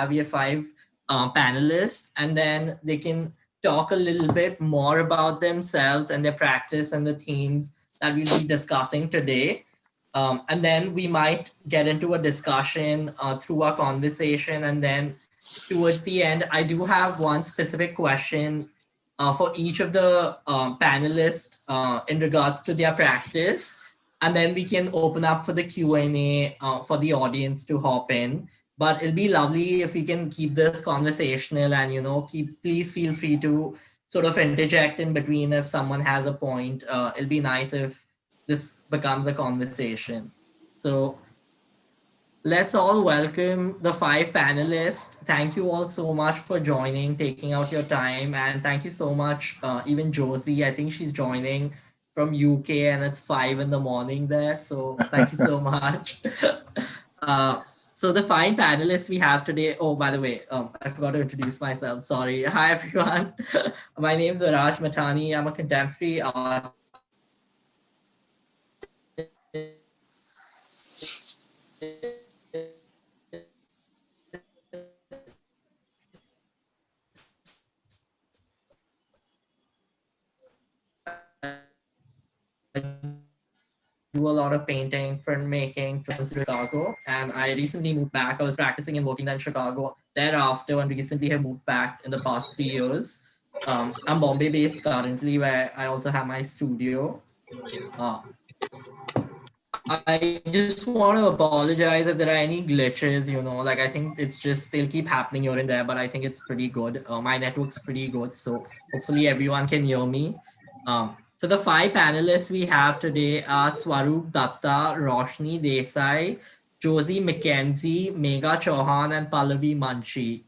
we have five panelists, and then they can talk a little bit more about themselves and their practice and the themes that we'll be discussing today. And then we might get into a discussion through our conversation. And then towards the end, I do have one specific question for each of the panelists in regards to their practice. And then we can open up for the Q&A for the audience to hop in. But it'll be lovely if we can keep this conversational and, please feel free to sort of interject in between if someone has a point. It'll be nice if this becomes a conversation. So let's all welcome the five panelists. Thank you all so much for joining, taking out your time. And thank you so much, even Josie. I think she's joining from UK and it's 5 in the morning there. So thank you so much. So the five panelists we have today. Oh, by the way, I forgot to introduce myself. Sorry. Hi, everyone. My name is Raj Mathani. I'm a contemporary artist. Do a lot of painting, filmmaking, in Chicago. And I recently moved back. I was practicing and working in Chicago thereafter, and recently have moved back in the past 3 years. I'm Bombay based currently, where I also have my studio. I just want to apologize if there are any glitches, like I think it's just, they'll keep happening here and there, but I think it's pretty good. My network's pretty good. So hopefully everyone can hear me. So the five panelists we have today are Swaroop Datta, Roshni Desai, Josie McKenzie, Megha Chauhan, and Pallavi Manchi.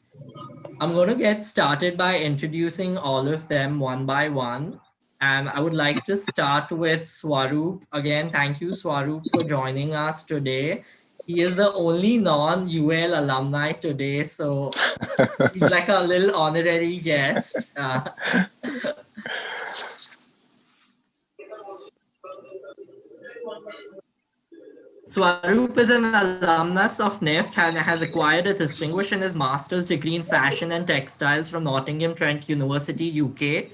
I'm going to get started by introducing all of them one by one. And I would like to start with Swaroop. Again, thank you, Swaroop, for joining us today. He is the only non-UL alumni today, so he's like a little honorary guest. Swaroop is an alumnus of NIFT and has acquired a distinguished in his master's degree in fashion and textiles from Nottingham Trent University, UK.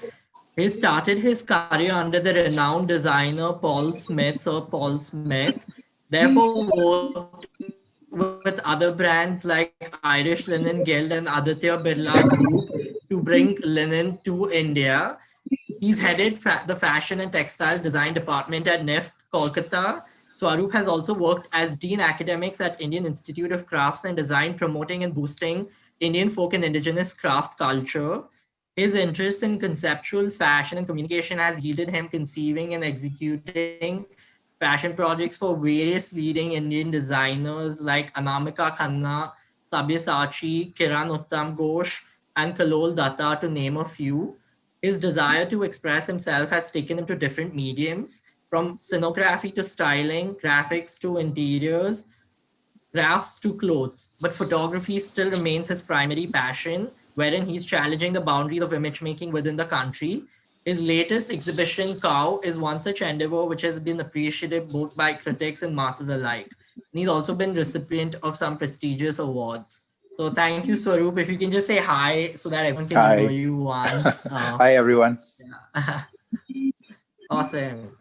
He started his career under the renowned designer Paul Smith, Sir Paul Smith, therefore worked with other brands like Irish Linen Guild and Aditya Birla Group to bring linen to India. He's headed the fashion and textile design department at NIFT, Kolkata. Swaroop has also worked as Dean Academics at Indian Institute of Crafts and Design, promoting and boosting Indian folk and indigenous craft culture. His interest in conceptual fashion and communication has yielded him conceiving and executing fashion projects for various leading Indian designers like Anamika Khanna, Sabyasachi, Kiran Uttam Ghosh, and Kalol Datta, to name a few. His desire to express himself has taken him to different mediums, from scenography to styling, graphics to interiors, crafts to clothes. But photography still remains his primary passion, wherein he's challenging the boundaries of image making within the country. His latest exhibition, Cow, is one such endeavor which has been appreciated both by critics and masses alike. And he's also been recipient of some prestigious awards. So thank you, Swaroop. If you can just say hi so that everyone can hear you once. Hi, everyone. Yeah. Awesome.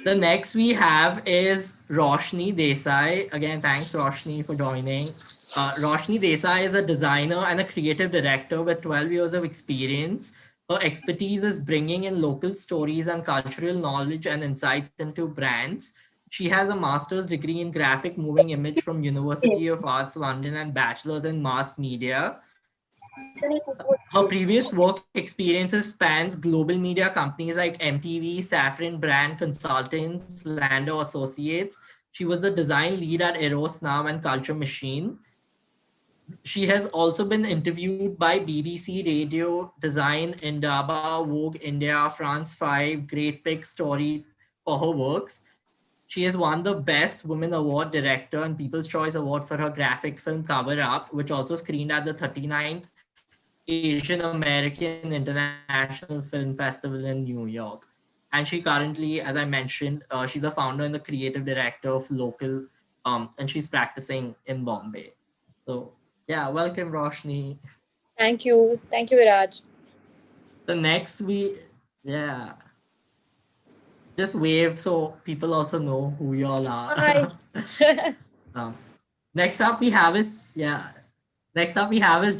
The next we have is Roshni Desai. Again, thanks, Roshni, for joining. Roshni Desai is a designer and a creative director with 12 years of experience. Her expertise is bringing in local stories and cultural knowledge and insights into brands. She has a master's degree in graphic moving image from University of Arts London and bachelor's in mass media. Her previous work experiences spans global media companies like MTV, Saffron Brand Consultants, Lando Associates. She was the design lead at Eros Now and Culture Machine. She has also been interviewed by BBC Radio, Design, Indaba, Vogue India, France 5, Great Big Story for her works. She has won the Best Women Award Director and People's Choice Award for her graphic film Cover Up, which also screened at the 39th Asian American International Film Festival in New York. And she currently, as I mentioned, she's a founder and the creative director of Local, and she's practicing in Bombay. So Yeah, welcome, Roshni. Thank you. Thank you, Viraj. The next yeah, just wave so people also know who you all Hi. are. um, next up we have is yeah. Next up we have is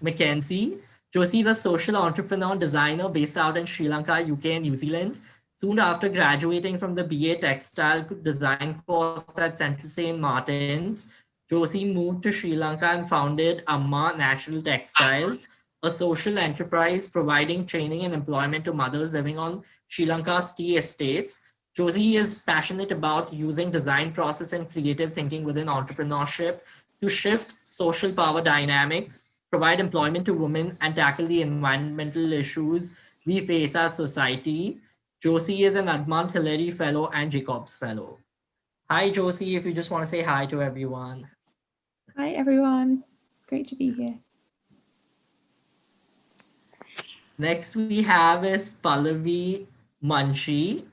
Mackenzie. Josie is a social entrepreneur and designer based out in Sri Lanka, UK, and New Zealand. Soon after graduating from the BA Textile Design course at Central St. Martin's, Josie moved to Sri Lanka and founded Amma Natural Textiles, a social enterprise providing training and employment to mothers living on Sri Lanka's tea estates. Josie is passionate about using design process and creative thinking within entrepreneurship to shift social power dynamics, provide employment to women, and tackle the environmental issues we face as society. Josie is an Edmund Hillary Fellow and Jacobs Fellow. Hi, Josie, if you just want to say hi to everyone. Hi, everyone. It's great to be here. Next, we have is Pallavi Munshi.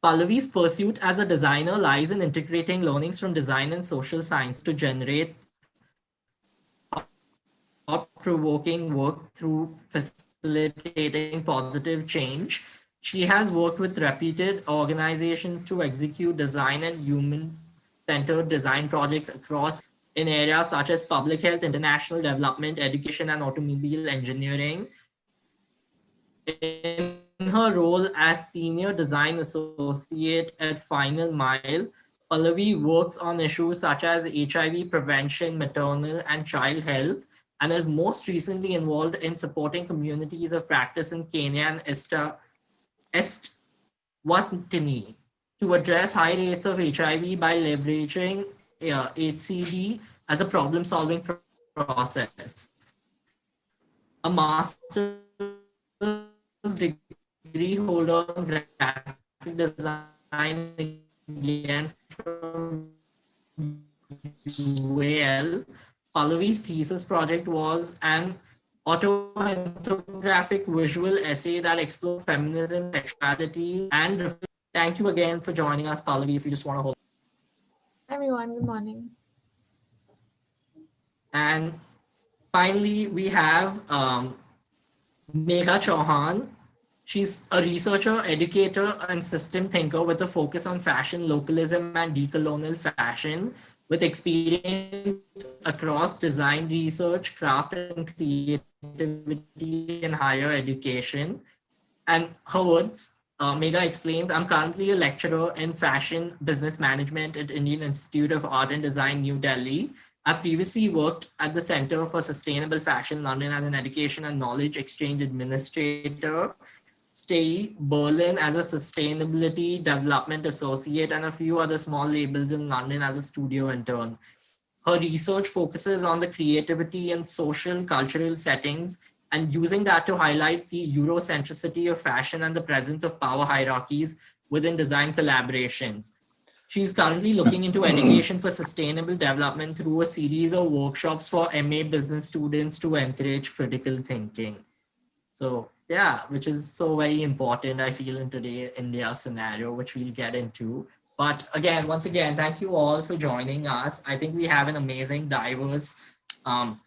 Pallavi's pursuit as a designer lies in integrating learnings from design and social science to generate thought-provoking work through facilitating positive change. She has worked with reputed organizations to execute design and human-centered design projects across in areas such as public health, international development, education, and automobile engineering. In her role as senior design associate at Final Mile, Pallavi works on issues such as HIV prevention, maternal and child health, and is most recently involved in supporting communities of practice in Kenya and Eswatini to address high rates of HIV by leveraging HCD as a problem-solving process. A master's degree holder in graphic design again from UAL. Pallavi's thesis project was an autoethnographic visual essay that explored feminism, sexuality, and thank you again for joining us, Pallavi. If you just want to hold. Everyone, good morning. And finally, we have Megha Chauhan. She's a researcher, educator, and system thinker with a focus on fashion, localism, and decolonial fashion, with experience across design research, craft and creativity, and higher education. And her words, Megha explains, I'm currently a lecturer in fashion business management at Indian Institute of Art and Design, New Delhi. I previously worked at the Center for Sustainable Fashion, London, as an education and knowledge exchange administrator. Stay Berlin as a sustainability development associate, and a few other small labels in London as a studio intern. Her research focuses on the creativity in social, cultural settings and using that to highlight the Eurocentricity of fashion and the presence of power hierarchies within design collaborations. She's currently looking into education for sustainable development through a series of workshops for MA business students to encourage critical thinking. So yeah, which is so very important, I feel, in today India scenario, which we'll get into. But again, once again, thank you all for joining us. I think we have an amazing, diverse um,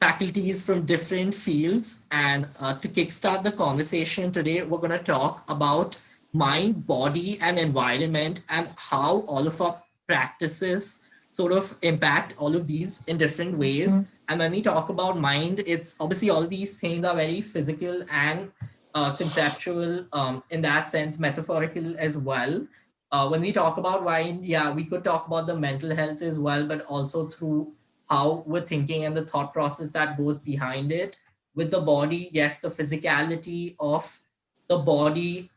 faculties from different fields. And to kickstart the conversation today, we're going to talk about mind, body, and environment, and how all of our practices sort of impact all of these in different ways. And when we talk about mind, it's obviously all of these things are very physical and conceptual, in that sense, metaphorical as well. When we talk about mind, yeah, we could talk about the mental health as well, but also through how we're thinking and the thought process that goes behind it. With the body, yes, the physicality of the body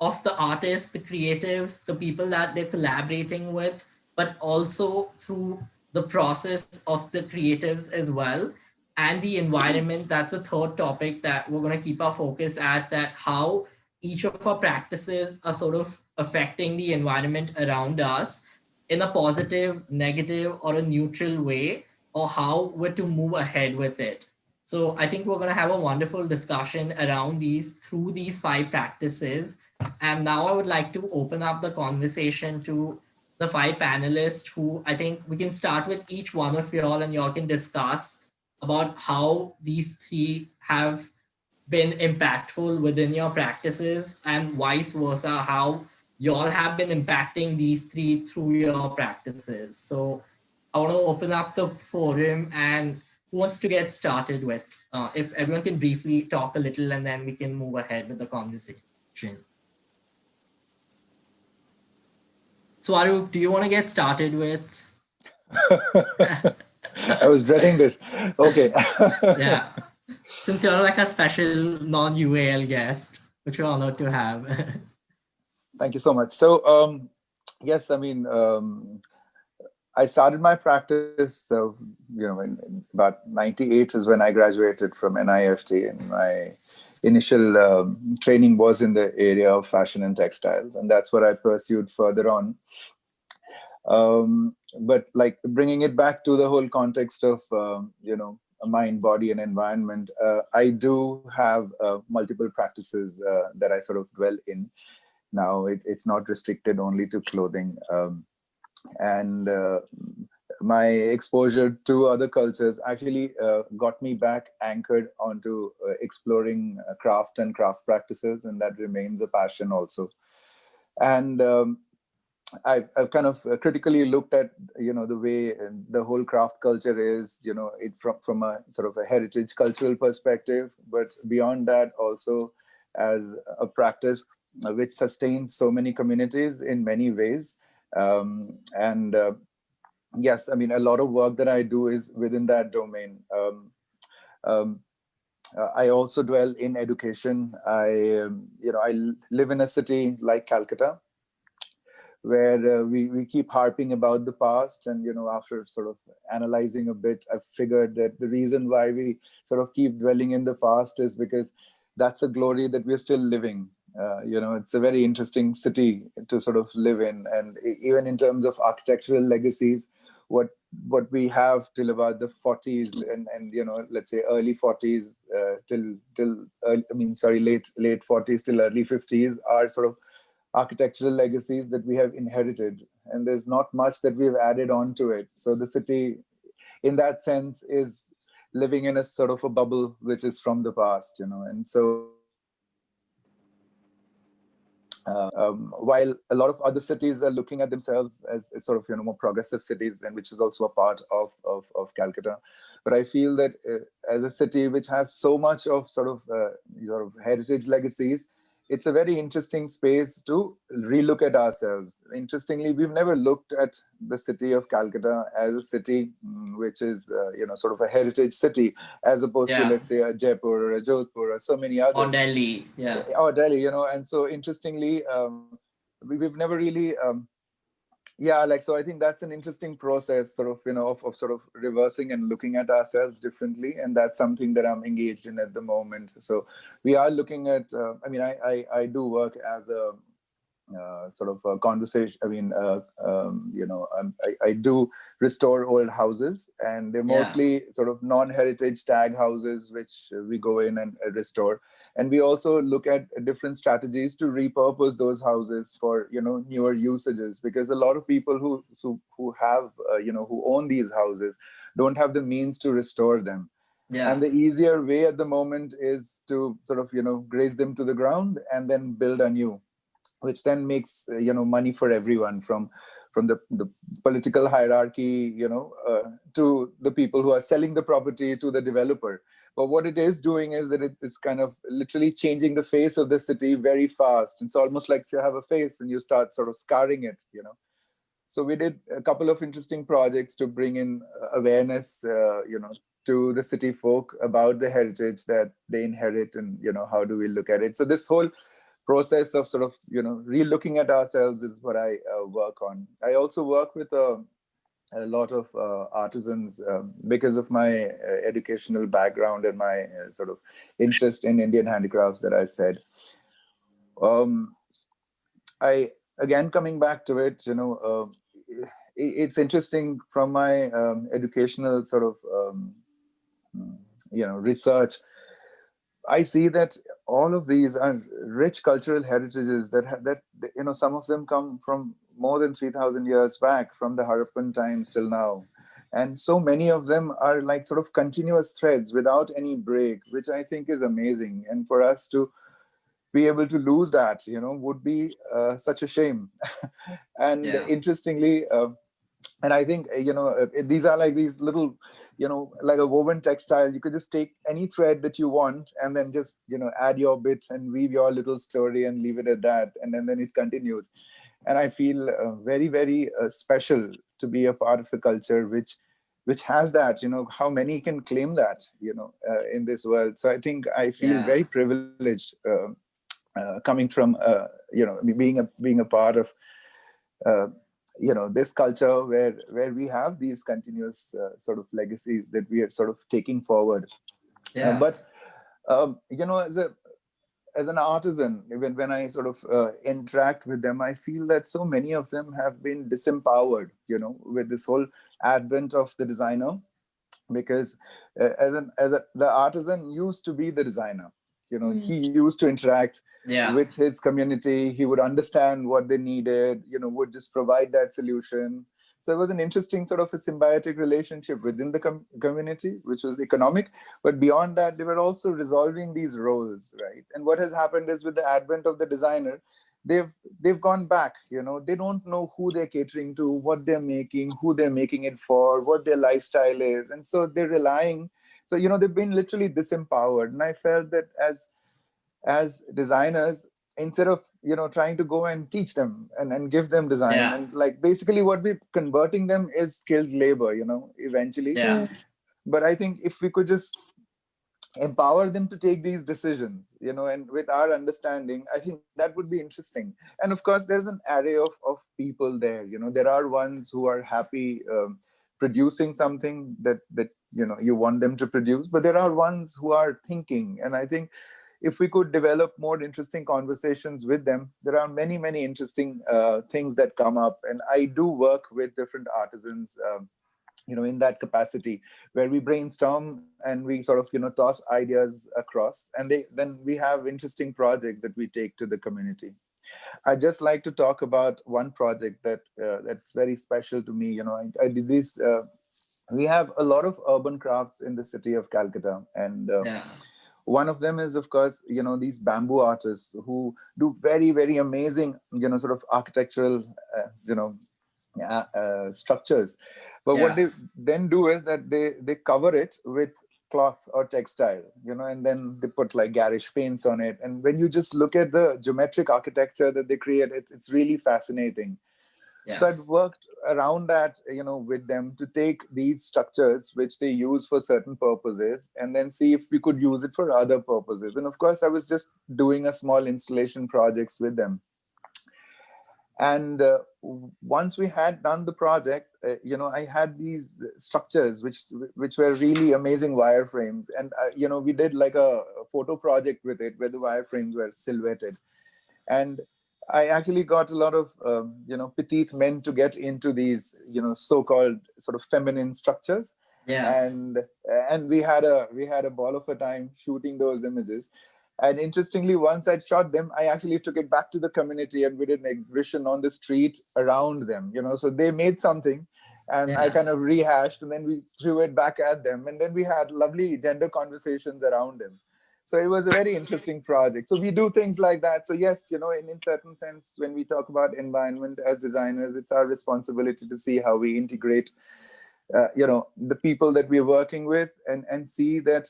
of the artists, the creatives, the people that they're collaborating with, but also through the process of the creatives as well. And the environment, that's the third topic that we're going to keep our focus at, that how each of our practices are sort of affecting the environment around us in a positive, negative, or a neutral way, or how we're to move ahead with it. So I think we're going to have a wonderful discussion around these through these five practices. And now I would like to open up the conversation to the five panelists who I think we can start with each one of y'all and y'all can discuss about how these three have been impactful within your practices and vice versa, how y'all have been impacting these three through your practices. So I want to open up the forum and who wants to get started with? If everyone can briefly talk a little and then we can move ahead with the conversation. So Arup, do you want to get started with? I was dreading this. Okay. Yeah. Since you're like a special non-UAL guest, which we're honored to have. Thank you so much. So, yes, I mean, I started my practice, in about 98 is when I graduated from NIFT, and my initial training was in the area of fashion and textiles, and that's what I pursued further on. But like bringing it back to the whole context of, mind, body, and environment, I do have multiple practices that I sort of dwell in. Now, it's not restricted only to clothing. And my exposure to other cultures actually got me back anchored onto exploring craft and craft practices, and that remains a passion also. And I've kind of critically looked at the way the whole craft culture is, it from a sort of a heritage cultural perspective, but beyond that also as a practice which sustains so many communities in many ways. And yes, I mean, a lot of work that I do is within that domain. I also dwell in education. I live in a city like Calcutta, where we keep harping about the past. And, after sort of analyzing a bit, I figured that the reason why we sort of keep dwelling in the past is because that's a glory that we're still living. It's a very interesting city to sort of live in. And even in terms of architectural legacies, what we have till about the 40s and let's say early 40s late 40s till early 50s are sort of architectural legacies that we have inherited, and there's not much that we've added on to it. So the city in that sense is living in a sort of a bubble which is from the past, and so while a lot of other cities are looking at themselves as sort of more progressive cities, and which is also a part of Calcutta, but I feel that as a city which has so much of sort of heritage legacies, it's a very interesting space to relook at ourselves. Interestingly, we've never looked at the city of Calcutta as a city which is sort of a heritage city, as opposed to, let's say, a Jaipur or a Jodhpur or so many others. Or Delhi, yeah. Or Delhi, and so interestingly, we've never really, so I think that's an interesting process, sort of, of sort of reversing and looking at ourselves differently, and that's something that I'm engaged in at the moment. So we are looking at, I do work as a sort of a conversation. I do restore old houses, and they're mostly sort of non-heritage tag houses, which we go in and restore. And we also look at different strategies to repurpose those houses for, newer usages, because a lot of people who have, who own these houses don't have the means to restore them. Yeah. And the easier way at the moment is to sort of, graze them to the ground and then build anew, which then makes money for everyone, from the political hierarchy, to the people who are selling the property, to the developer. But what it is doing is that it's kind of literally changing the face of the city very fast. It's almost like if you have a face and you start sort of scarring it, So we did a couple of interesting projects to bring in awareness, to the city folk about the heritage that they inherit, and how do we look at it. So this whole process of sort of re-looking at ourselves is what I work on. I also work with a lot of artisans because of my educational background and my sort of interest in Indian handicrafts that I said. I again, coming back to it, it's interesting from my educational sort of research. I see that all of these are rich cultural heritages that some of them come from more than 3,000 years back, from the Harappan times till now. And so many of them are like sort of continuous threads without any break, which I think is amazing. And for us to be able to lose that, would be such a shame. And interestingly, and I think, these are like these little, like a woven textile. You could just take any thread that you want and then just, add your bits and weave your little story and leave it at that. And then it continues. And I feel very, very special to be a part of a culture which has that, how many can claim that, in this world. So I think I feel very privileged coming from, being a part of, this culture where we have these continuous sort of legacies that we are sort of taking forward. But as an artisan, when I sort of interact with them, I feel that so many of them have been disempowered, with this whole advent of the designer, because the artisan used to be the designer. He used to interact with his community. He would understand what they needed, would just provide that solution. So it was an interesting sort of a symbiotic relationship within the community, which was economic. But beyond that, they were also resolving these roles, right? And what has happened is, with the advent of the designer, they've gone back. They don't know who they're catering to, what they're making, who they're making it for, what their lifestyle is. And so they're relying. So, they've been literally disempowered. And I felt that as designers, instead of trying to go and teach them and give them design, and like basically what we're converting them is skills labor, eventually. But I think if we could just empower them to take these decisions, and with our understanding, I think that would be interesting. And of course, there's an array of people there. There are ones who are happy producing something that you want them to produce, but there are ones who are thinking. And I think if we could develop more interesting conversations with them, there are many, many interesting things that come up. And I do work with different artisans, in that capacity, where we brainstorm and we sort of, toss ideas across, and then we have interesting projects that we take to the community. I just like to talk about one project that's very special to me. I did this. We have a lot of urban crafts in the city of Calcutta, and one of them is, of course, these bamboo artists who do very, very amazing, sort of architectural, structures. But what they then do is that they cover it with cloth or textile, and then they put like garish paints on it. And when you just look at the geometric architecture that they create, it's really fascinating. So I'd worked around that, with them, to take these structures which they use for certain purposes and then see if we could use it for other purposes. And of course, I was just doing a small installation projects with them. And once we had done the project, I had these structures which were really amazing wireframes. And, we did like a photo project with it where the wireframes were silhouetted. And I actually got a lot of, petite men to get into these, so-called sort of feminine structures. And we had a ball of a time shooting those images. And interestingly, once I shot them, I actually took it back to the community and we did an exhibition on the street around them, so they made something and I kind of rehashed, and then we threw it back at them. And then we had lovely gender conversations around them. So it was a very interesting project. So we do things like that. So yes, in certain sense, when we talk about environment as designers, it's our responsibility to see how we integrate, the people that we're working with, and see that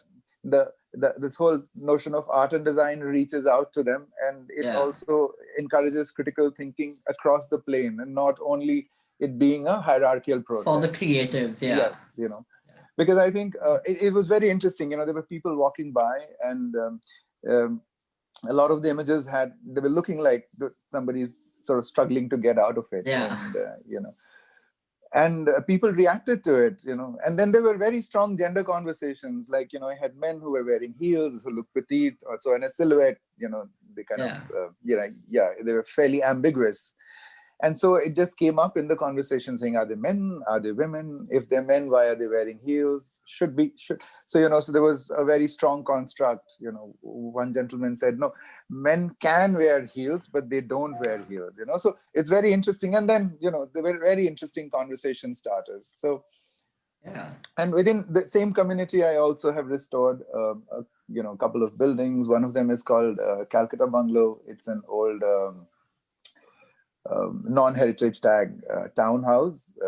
this whole notion of art and design reaches out to them, and it also encourages critical thinking across the plane, and not only it being a hierarchical process. For the creatives, Yes, because I think it was very interesting. There were people walking by, and a lot of the images they were looking like somebody's sort of struggling to get out of it. And people reacted to it, and then there were very strong gender conversations. Like, I had men who were wearing heels who looked petite, also in a silhouette, they kind of, they were fairly ambiguous. And so it just came up in the conversation saying, are they men? Are they women? If they're men, why are they wearing heels? So, so there was a very strong construct. One gentleman said, no, men can wear heels, but they don't wear heels, So it's very interesting. And then, there were very interesting conversation starters. So, yeah. And within the same community, I also have restored, a couple of buildings. One of them is called Calcutta Bungalow. It's an old non-heritage tag townhouse.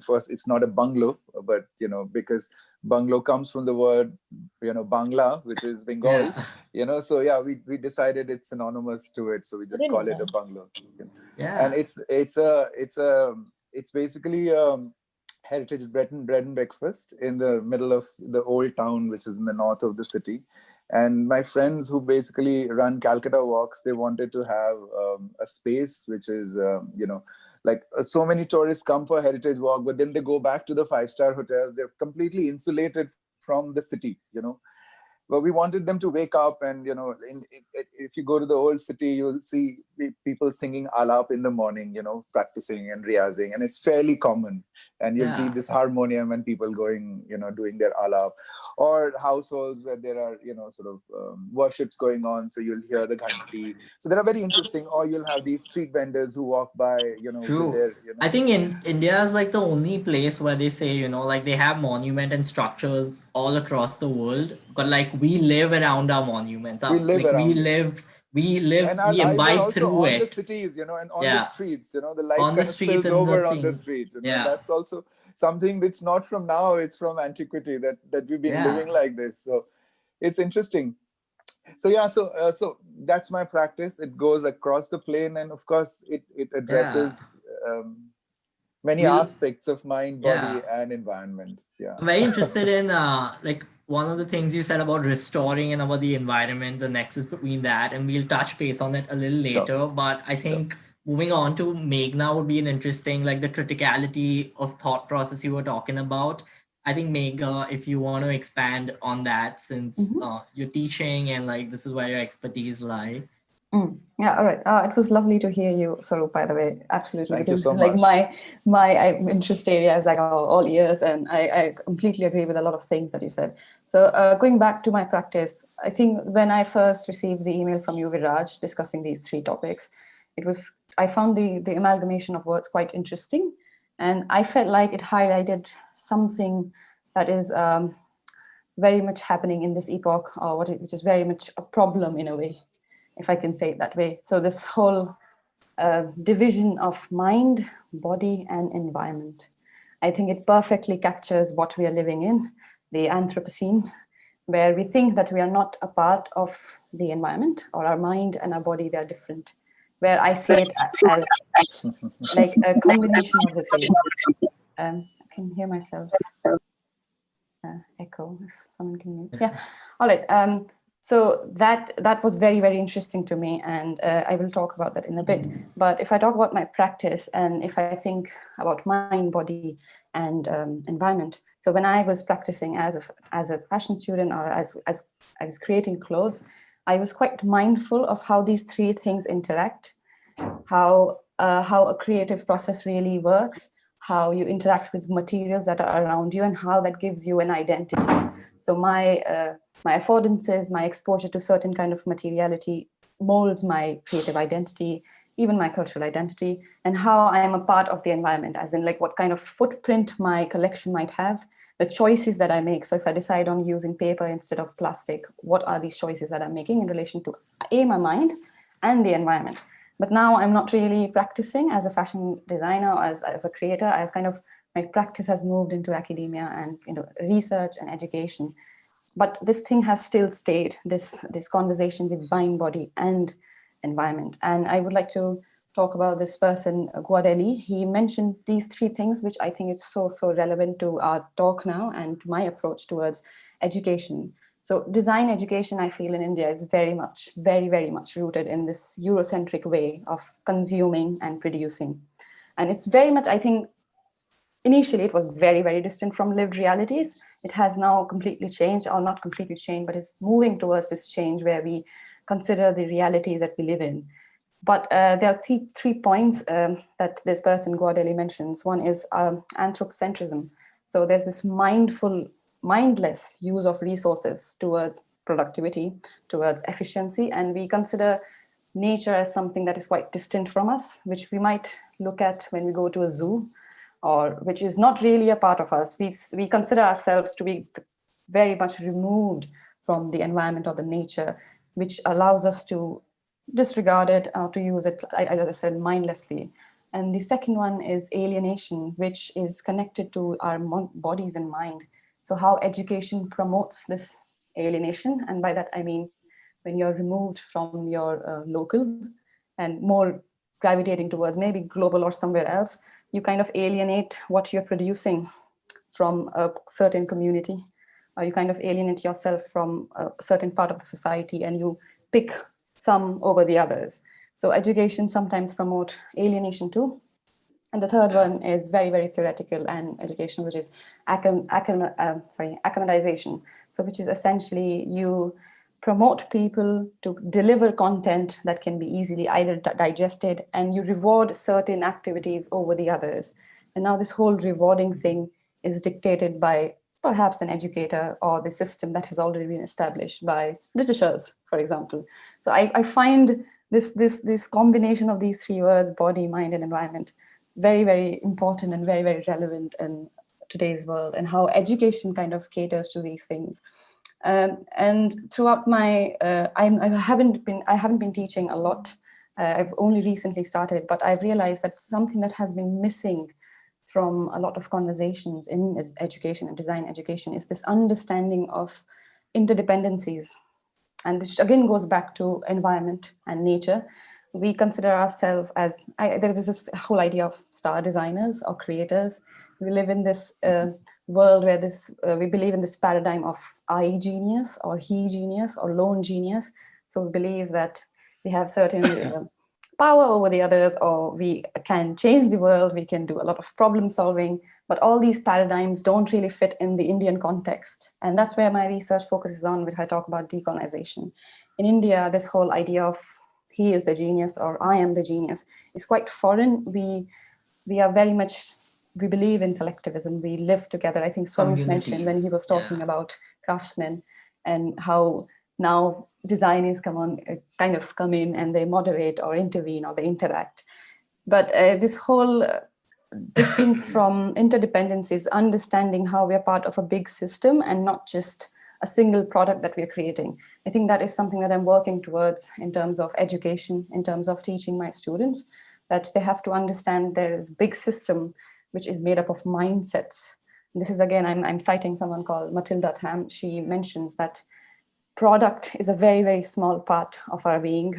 First, it's not a bungalow, but because bungalow comes from the word Bangla, which is Bengal. Yeah. So yeah, we decided it's synonymous to it, so we just call it a bungalow. Yeah. And it's basically heritage bread and breakfast in the middle of the old town, which is in the north of the city. And my friends who basically run Calcutta Walks, they wanted to have a space which is, so many tourists come for Heritage Walk, but then they go back to the 5-star hotels. They're completely insulated from the city, But we wanted them to wake up, and if you go to the old city, you'll see people singing alap in the morning, practicing and riyazing, and it's fairly common. And you'll see this harmonium and people going, doing their alap, or households where there are, worships going on, so you'll hear the ghanti. So they're very interesting. Or you'll have these street vendors who walk by, True. with their, I think India is like the only place where they say, like they have monument and structures all across the world, but like we live around our monuments. We live Like around it. And our we lives are imbibe also through on the it. cities, and on the Yeah. streets, the life On the kind of streets spills and the over on the thing. street. Yeah. That's also something that's not from now, it's from antiquity, that we've been living like this. So it's interesting. So yeah, so that's my practice. It goes across the plane, and of course it addresses many aspects of mind, body, and environment. Yeah. I'm very interested in like one of the things you said about restoring and about the environment, the nexus between that, and we'll touch base on it a little later. But I think moving on to Meghna would be an interesting, like the criticality of thought process you were talking about. I think Megha, if you want to expand on that, since you're teaching and like this is where your expertise lie. Yeah, all right. It was lovely to hear you, Sarup, by the way. Absolutely. Thank you so like much. my interest area is like all ears, and I completely agree with a lot of things that you said. So going back to my practice, I think when I first received the email from you, Viraj, discussing these 3 topics, I found the amalgamation of words quite interesting. And I felt like it highlighted something that is very much happening in this epoch, or which is very much a problem in a way, if I can say it that way. So this whole division of mind, body, and environment, I think it perfectly captures what we are living in, the Anthropocene, where we think that we are not a part of the environment, or our mind and our body, they are different. Where I see it as like a combination of the 3. I can hear myself echo, if someone can mute. Yeah, all right. So that was very, very interesting to me, and I will talk about that in a bit. But if I talk about my practice, and if I think about mind, body, and environment, so when I was practicing as a fashion student, or as I was creating clothes, I was quite mindful of how these 3 things interact, how a creative process really works, how you interact with materials that are around you, and how that gives you an identity. So my affordances, my exposure to certain kind of materiality molds my creative identity, even my cultural identity, and how I am a part of the environment, as in like what kind of footprint my collection might have, the choices that I make. So if I decide on using paper instead of plastic, what are these choices that I'm making in relation to my mind and the environment? But now I'm not really practicing as a fashion designer or as a creator. I've kind of, my practice has moved into academia and research and education. But this thing has still stayed, this conversation with mind, body, and environment. And I would like to talk about this person, Guadeli. He mentioned these 3 things, which I think is so relevant to our talk now and to my approach towards education. So design education, I feel, in India is very much rooted in this Eurocentric way of consuming and producing. And it's very much, I think, initially it was very, very distant from lived realities. It has now completely changed, or not completely changed, but it's moving towards this change where we consider the realities that we live in. But there are three points that this person Guardeli mentions. One is anthropocentrism. So there's this mindless use of resources towards productivity, towards efficiency, and we consider nature as something that is quite distant from us, which we might look at when we go to a zoo, or which is not really a part of us. We consider ourselves to be very much removed from the environment or the nature, which allows us to disregard it or to use it, as I said, mindlessly. And the second one is alienation, which is connected to our bodies and mind. So how education promotes this alienation. And by that, I mean, when you're removed from your local and more gravitating towards maybe global or somewhere else, you kind of alienate what you're producing from a certain community, or you kind of alienate yourself from a certain part of the society and you pick some over the others. So education sometimes promote alienation too. And the third one is very, very theoretical and educational, which is academization. So which is essentially you promote people to deliver content that can be easily either digested, and you reward certain activities over the others. And now this whole rewarding thing is dictated by perhaps an educator or the system that has already been established by Britishers, for example. So I find this combination of these three words, body, mind, and environment, very, very important and very, very relevant in today's world, and how education kind of caters to these things. And throughout my, I haven't been teaching a lot. I've only recently started, but I've realized that something that has been missing from a lot of conversations in education and design education is this understanding of interdependencies. And this again goes back to environment and nature. We consider ourselves as, there is this whole idea of star designers or creators. We live in this world where we believe in this paradigm of I genius or he genius or lone genius. So we believe that we have certain power over the others, or we can change the world, we can do a lot of problem solving, but all these paradigms don't really fit in the Indian context. And that's where my research focuses on when I talk about decolonization. In India, this whole idea of he is the genius or I am the genius is quite foreign. We are very much, we believe in collectivism, we live together. I think Swarup mentioned when he was talking about craftsmen and how now designers kind of come in and they moderate or intervene or they interact. But this whole distance from interdependence is understanding how we're part of a big system and not just a single product that we're creating. I think that is something that I'm working towards in terms of education, in terms of teaching my students, that they have to understand there is a big system which is made up of mindsets. And this is, again, I'm citing someone called Matilda Tham. She mentions that product is a very, very small part of our being.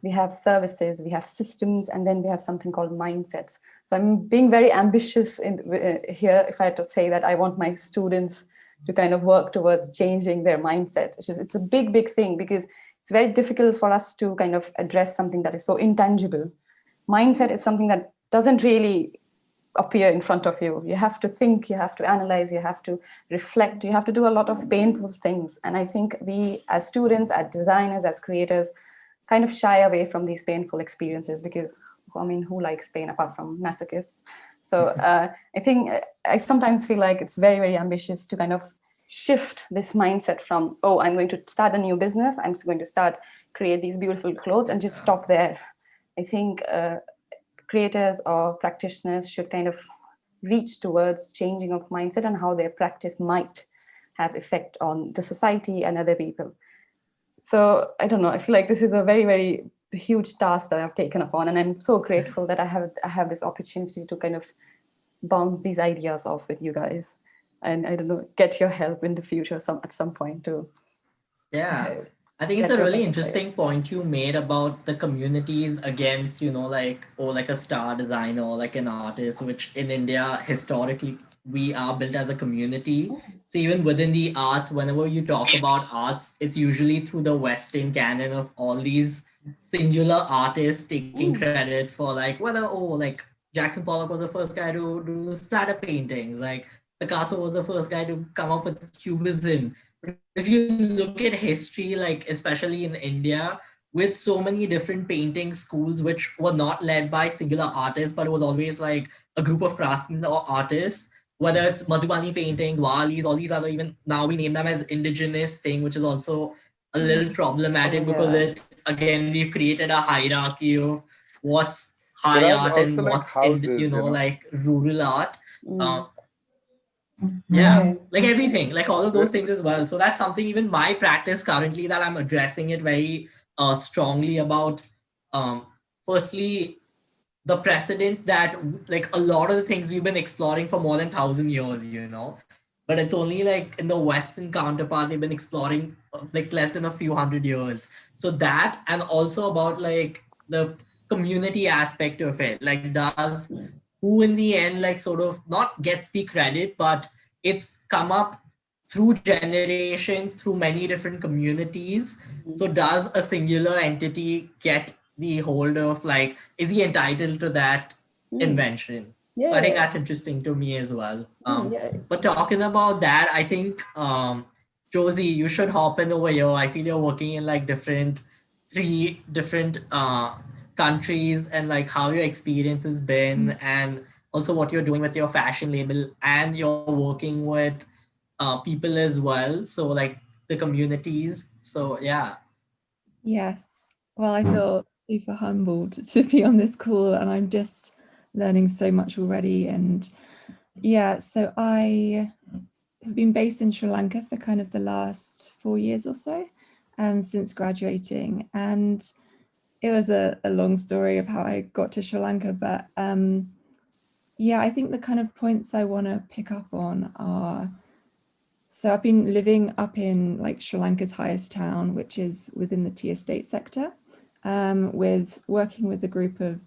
We have services, we have systems, and then we have something called mindsets. So I'm being very ambitious here, if I had to say that I want my students to kind of work towards changing their mindset. It's a big, big thing, because it's very difficult for us to kind of address something that is so intangible. Mindset is something that doesn't really appear in front of you. You have to think, you have to analyze, you have to reflect, you have to do a lot of painful things. And I think we as students, as designers, as creators, kind of shy away from these painful experiences, because I mean, who likes pain apart from masochists? So I think I sometimes feel like it's very, very ambitious to kind of shift this mindset from, oh, I'm going to start a new business, I'm going to create these beautiful clothes and just stop there. I think creators or practitioners should kind of reach towards changing of mindset and how their practice might have effect on the society and other people. So I don't know, I feel like this is a very, very huge task that I've taken upon, and I'm so grateful that I have this opportunity to kind of bounce these ideas off with you guys, and I don't know, get your help in the future at some point too. Yeah, I think it's a really interesting point you made about the communities against, like, like a star designer or like an artist, which in India, historically, we are built as a community. So even within the arts, whenever you talk about arts, it's usually through the Western canon of all these singular artists taking credit for, like, whether, like Jackson Pollock was the first guy to do splatter paintings, like Picasso was the first guy to come up with cubism. If you look at history, like especially in India, with so many different painting schools, which were not led by singular artists, but it was always like a group of craftsmen or artists, whether it's Madhubani paintings, Walis, all these other, even now we name them as indigenous thing, which is also a little problematic because it, again, we've created a hierarchy of what's high There are art and also like what's, in, houses, like rural art. Mm. Yeah, Right. like everything, like all of those things as well. So that's something, even my practice currently, that I'm addressing it very strongly about. Um, Firstly, the precedent that like a lot of the things we've been exploring for more than 1,000 years, but it's only like in the Western counterpart they've been exploring like less than a few hundred years. So that, and also about like the community aspect of it, like does who in the end like sort of not gets the credit, but it's come up through generations, through many different communities. So does a singular entity get the hold of, like, is he entitled to that invention? So I think that's interesting to me as well. But talking about that, I think Josie, you should hop in over here. I feel you're working in like three different countries, and like how your experience has been, and also what you're doing with your fashion label, and you're working with people as well. So like the communities. So yeah. Yes. Well, I feel super humbled to be on this call, and I'm just learning so much already. And yeah, so I have been based in Sri Lanka for kind of the last 4 years or so, since graduating. And it was a long story of how I got to Sri Lanka, but yeah, I think the kind of points I want to pick up on are, so I've been living up in like Sri Lanka's highest town, which is within the tea estate sector, with working with a group of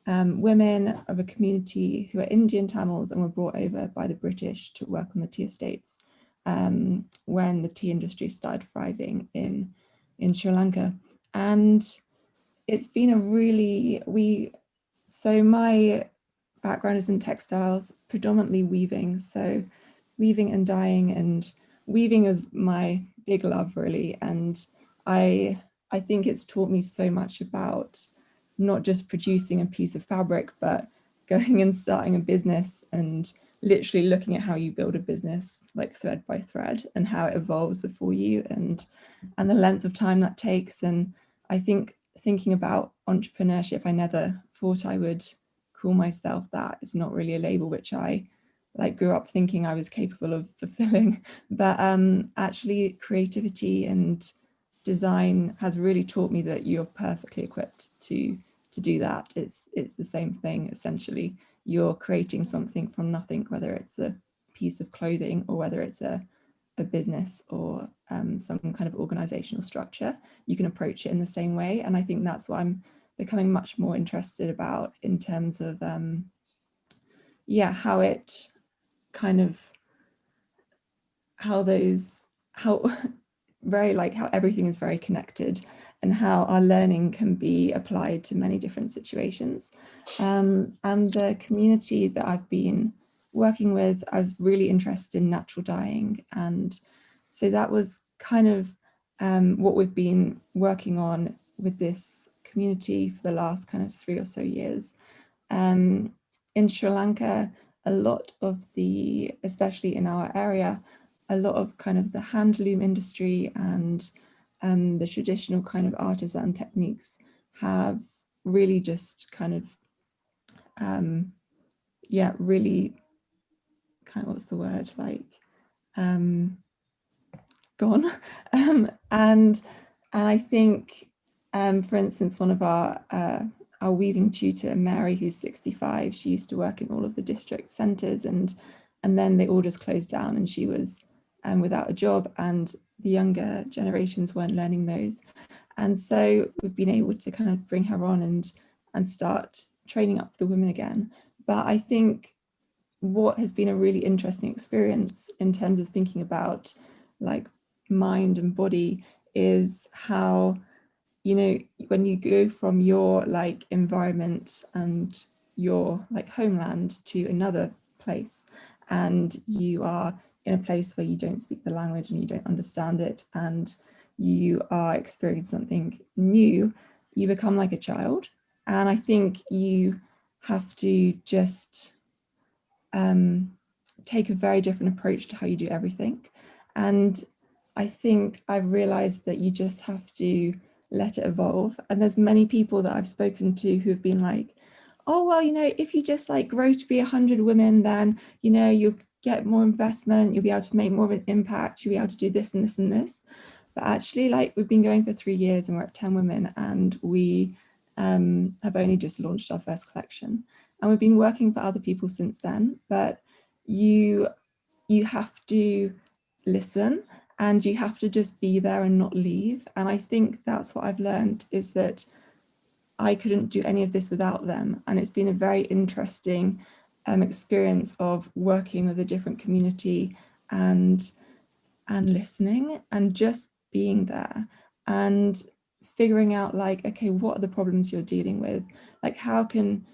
women of a community who are Indian Tamils and were brought over by the British to work on the tea estates when the tea industry started thriving in Sri Lanka. And it's been a really, so my background is in textiles, predominantly weaving. So weaving and dyeing, and weaving is my big love really. And I think it's taught me so much about not just producing a piece of fabric, but going and starting a business and literally looking at how you build a business like thread by thread, and how it evolves before you, and the length of time that takes. And I think thinking about entrepreneurship, I never thought I would call myself that. It's not really a label which I like grew up thinking I was capable of fulfilling, but actually creativity and design has really taught me that you're perfectly equipped to do that. It's the same thing essentially. You're creating something from nothing, whether it's a piece of clothing or whether it's a business or some kind of organizational structure. You can approach it in the same way, and I think that's what I'm becoming much more interested about in terms of yeah, how it kind of, how very like how everything is very connected, and how our learning can be applied to many different situations. And the community that I've been working with, I was really interested in natural dyeing, and so that was kind of what we've been working on with this community for the last kind of 3 or so years. In Sri Lanka, a lot of the, especially in our area, a lot of kind of the handloom industry and the traditional kind of artisan techniques have really just kind of, yeah, really kind of, what's the word, like gone. And I think, for instance, one of our weaving tutor, Mary, who's 65, she used to work in all of the district centres, and then they all just closed down, and she was without a job, and the younger generations weren't learning those. And so we've been able to kind of bring her on and start training up the women again. But I think what has been a really interesting experience in terms of thinking about like mind and body is how, you know, when you go from your like environment and your like homeland to another place, and you are in a place where you don't speak the language and you don't understand it, and you are experiencing something new, you become like a child. And I think you have to just take a very different approach to how you do everything. And I think I've realized that you just have to let it evolve. And there's many people that I've spoken to who have been like, oh, well, you know, if you just like grow to be 100 women, then, you know, you'll get more investment, you'll be able to make more of an impact, you'll be able to do this and this and this. But actually, like, we've been going for 3 years and we're at 10 women, and we have only just launched our first collection. And we've been working for other people since then, but you have to listen and you have to just be there and not leave. And I think that's what I've learned, is that I couldn't do any of this without them. And it's been a very interesting experience of working with a different community and listening and just being there and figuring out, like, okay, what are the problems you're dealing with? Like, how can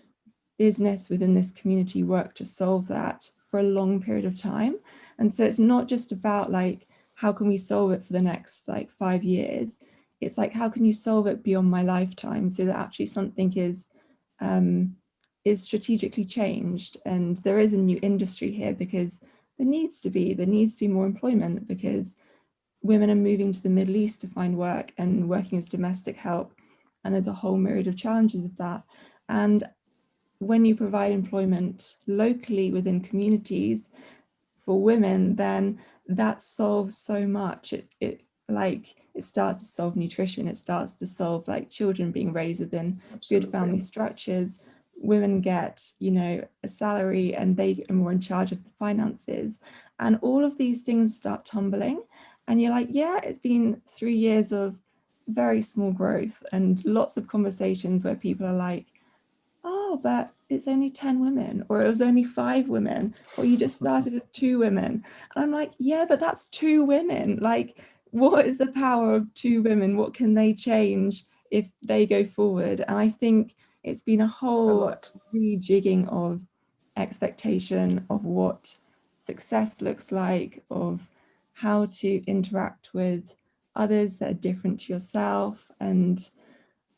business within this community work to solve that for a long period of time? And so it's not just about like, how can we solve it for the next like 5 years? It's like, how can you solve it beyond my lifetime, so that actually something is strategically changed and there is a new industry here, because there needs to be more employment, because women are moving to the Middle East to find work and working as domestic help. And there's a whole myriad of challenges with that. And when you provide employment locally within communities for women, then that solves so much. It starts to solve nutrition. It starts to solve like children being raised within good family structures. Women get, you know, a salary and they are more in charge of the finances. And all of these things start tumbling. And you're like, yeah, it's been 3 years of very small growth and lots of conversations where people are like, oh, but it's only 10 women, or it was only 5 women, or you just started with 2 women. And I'm like, yeah, but that's 2 women. Like, what is the power of 2 women? What can they change if they go forward? And I think it's been a whole rejigging of expectation of what success looks like, of how to interact with others that are different to yourself, and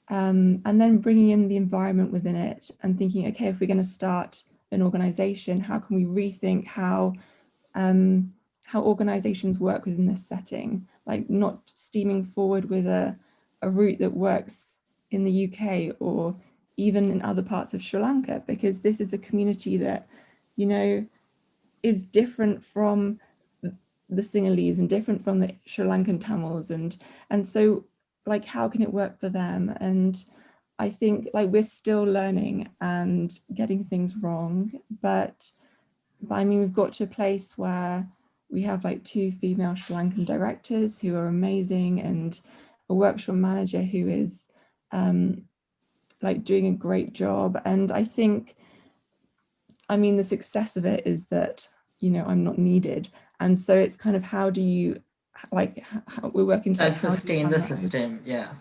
then bringing in the environment within it and thinking, okay, if we're going to start an organization, how can we rethink how organizations work within this setting, like not steaming forward with a route that works in the UK or even in other parts of Sri Lanka, because this is a community that, you know, is different from the Sinhalese and different from the Sri Lankan Tamils, and so like, how can it work for them? And I think like we're still learning and getting things wrong, but I mean, we've got to a place where we have like 2 female Sri Lankan directors who are amazing, and a workshop manager who is like doing a great job. And I think, I mean, the success of it is that, you know, I'm not needed. And so it's kind of, how do you, like, how we're working to like, sustain the system. Yeah,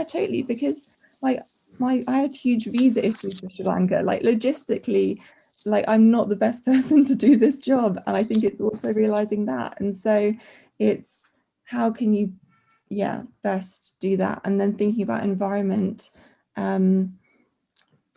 totally. Because like I had huge visa issues for Sri Lanka, like logistically, like I'm not the best person to do this job. And I think it's also realizing that. And so it's, how can you, best do that? And then thinking about environment, how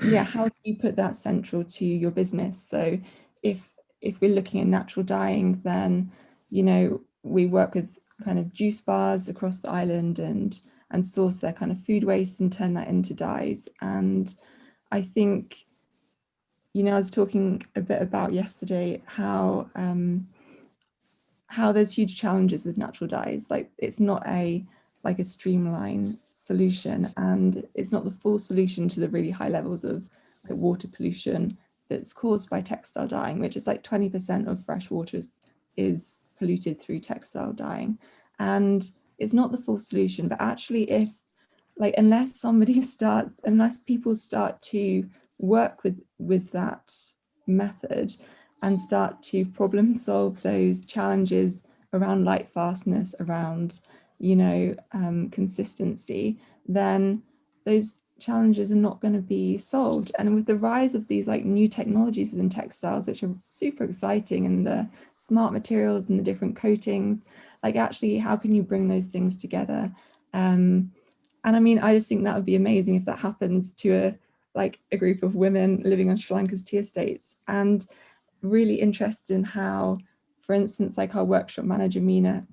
do you put that central to your business? So if we're looking at natural dyeing, then, you know, we work with kind of juice bars across the island and source their kind of food waste and turn that into dyes. And I think, you know, I was talking a bit about yesterday how there's huge challenges with natural dyes. Like, it's not a streamlined solution, and it's not the full solution to the really high levels of like water pollution that's caused by textile dyeing, which is like 20% of fresh water is polluted through textile dyeing. And it's not the full solution, but actually, if like, unless people start to work with that method and start to problem solve those challenges around light fastness, around, you know, consistency, then those challenges are not going to be solved. And with the rise of these like new technologies within textiles, which are super exciting, and the smart materials and the different coatings, like actually, how can you bring those things together? And I mean, I just think that would be amazing if that happens to a group of women living on Sri Lanka's tea estates. And really interested in how, for instance, like our workshop manager, Mina,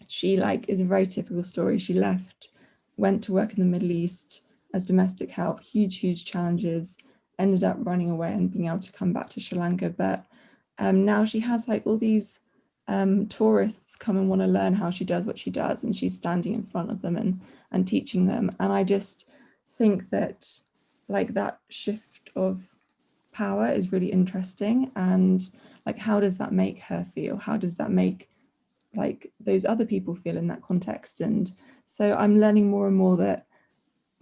she is a very typical story. She left, went to work in the Middle East as domestic help, huge challenges, ended up running away and being able to come back to Sri Lanka. But now she has all these tourists come and want to learn how she does what she does, and she's standing in front of them and teaching them. And I just think that that shift of power is really interesting. And how does that make her feel? How does that make those other people feel in that context? And so I'm learning more and more that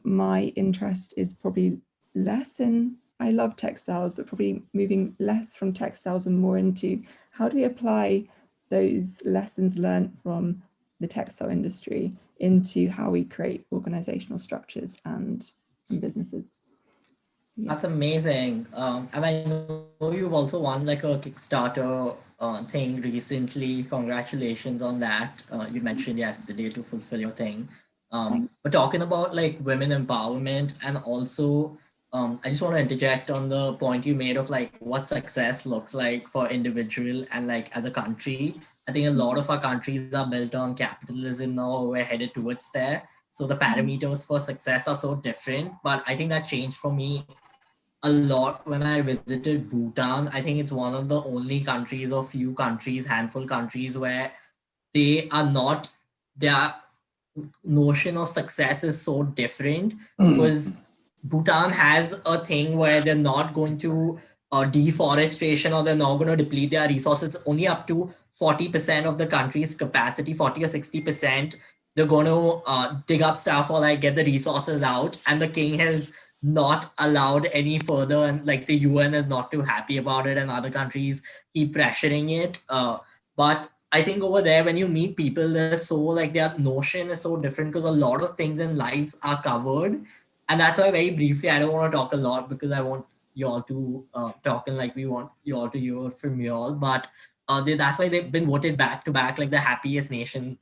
my interest is probably less in, I love textiles, but probably moving less from textiles and more into how do we apply those lessons learned from the textile industry into how we create organizational structures and businesses. Yeah. That's amazing. And I know you've also won a Kickstarter thing recently. Congratulations on that. You mentioned yesterday to fulfill your thing. But talking about women empowerment, and also I just want to interject on the point you made of what success looks like for individual and as a country. I think a lot of our countries are built on capitalism now. We're headed towards there. So the parameters for success are so different. But I think that changed for me a lot when I visited Bhutan. I think it's one of the only countries or few countries, handful countries where they are not, their notion of success is so different, because Bhutan has a thing where they're not going to deforestation, or they're not going to deplete their resources only up to 40% of the country's capacity, 40 or 60%. They're going to dig up stuff or get the resources out. And the king has not allowed any further, and the UN is not too happy about it, and other countries keep pressuring it. But I think over there, when you meet people, they're so their notion is so different, because a lot of things in lives are covered. And that's why, very briefly, I don't want to talk a lot because I want you all to talk, and we want you all to hear from you all. But that's why they've been voted back to back the happiest nation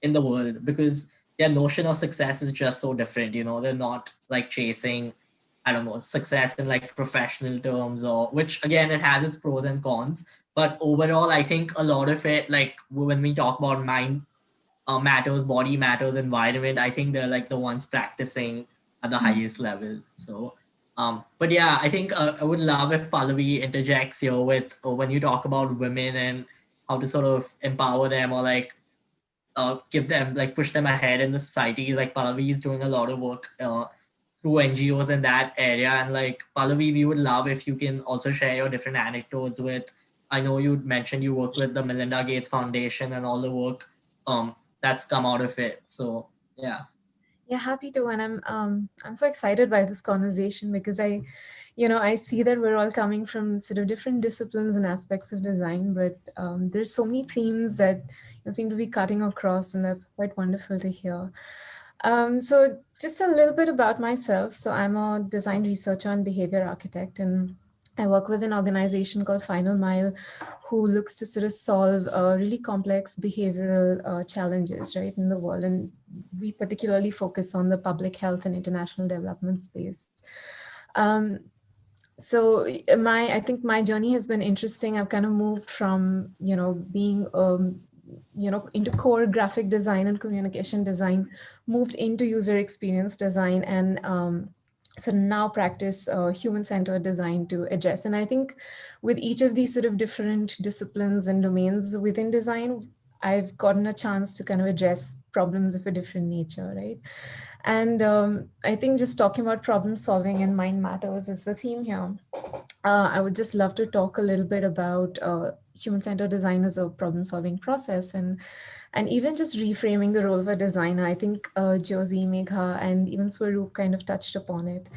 in the world, because their notion of success is just so different. They're not chasing, I don't know, success in professional terms, or which again, it has its pros and cons. But overall, I think a lot of it, when we talk about mind matters, body matters, environment, I think they're the ones practicing at the highest level. So, but yeah, I think I would love if Pallavi interjects here with when you talk about women and how to sort of empower them, or give them, push them ahead in the society. Pallavi is doing a lot of work through NGOs in that area. And Pallavi, we would love if you can also share your different anecdotes with, I know you mentioned you work with the Melinda Gates Foundation and all the work that's come out of it. So yeah. Yeah, happy to. And I'm so excited by this conversation, because I see that we're all coming from sort of different disciplines and aspects of design, but there's so many themes that seem to be cutting across, and that's quite wonderful to hear. So just a little bit about myself. So I'm a design researcher and behavior architect, and I work with an organization called Final Mile, who looks to sort of solve really complex behavioral challenges, right, in the world. And we particularly focus on the public health and international development space. So I think my journey has been interesting. I've kind of moved from, being, into core graphic design and communication design, moved into user experience design, and so now practice human-centered design to address. And I think with each of these sort of different disciplines and domains within design, I've gotten a chance to kind of address problems of a different nature, right? And I think just talking about problem solving and mind matters is the theme here. I would just love to talk a little bit about human-centered design as a problem-solving process, and even just reframing the role of a designer. I think Josie, Megha, and even Swaroop kind of touched upon it.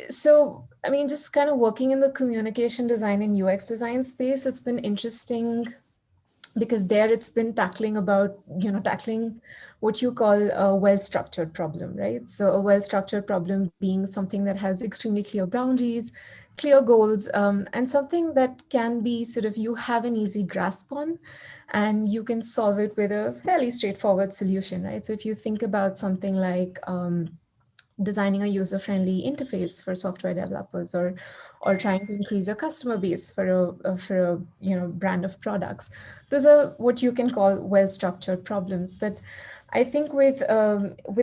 So, I mean, just kind of working in the communication design and UX design space, it's been interesting because there it's been tackling what you call a well-structured problem, right? So a well-structured problem being something that has extremely clear boundaries, clear goals, and something that can be sort of, you have an easy grasp on, and you can solve it with a fairly straightforward solution, right? So if you think about something like designing a user-friendly interface for software developers, or trying to increase a customer base for a brand of products, those are what you can call well-structured problems. But I think with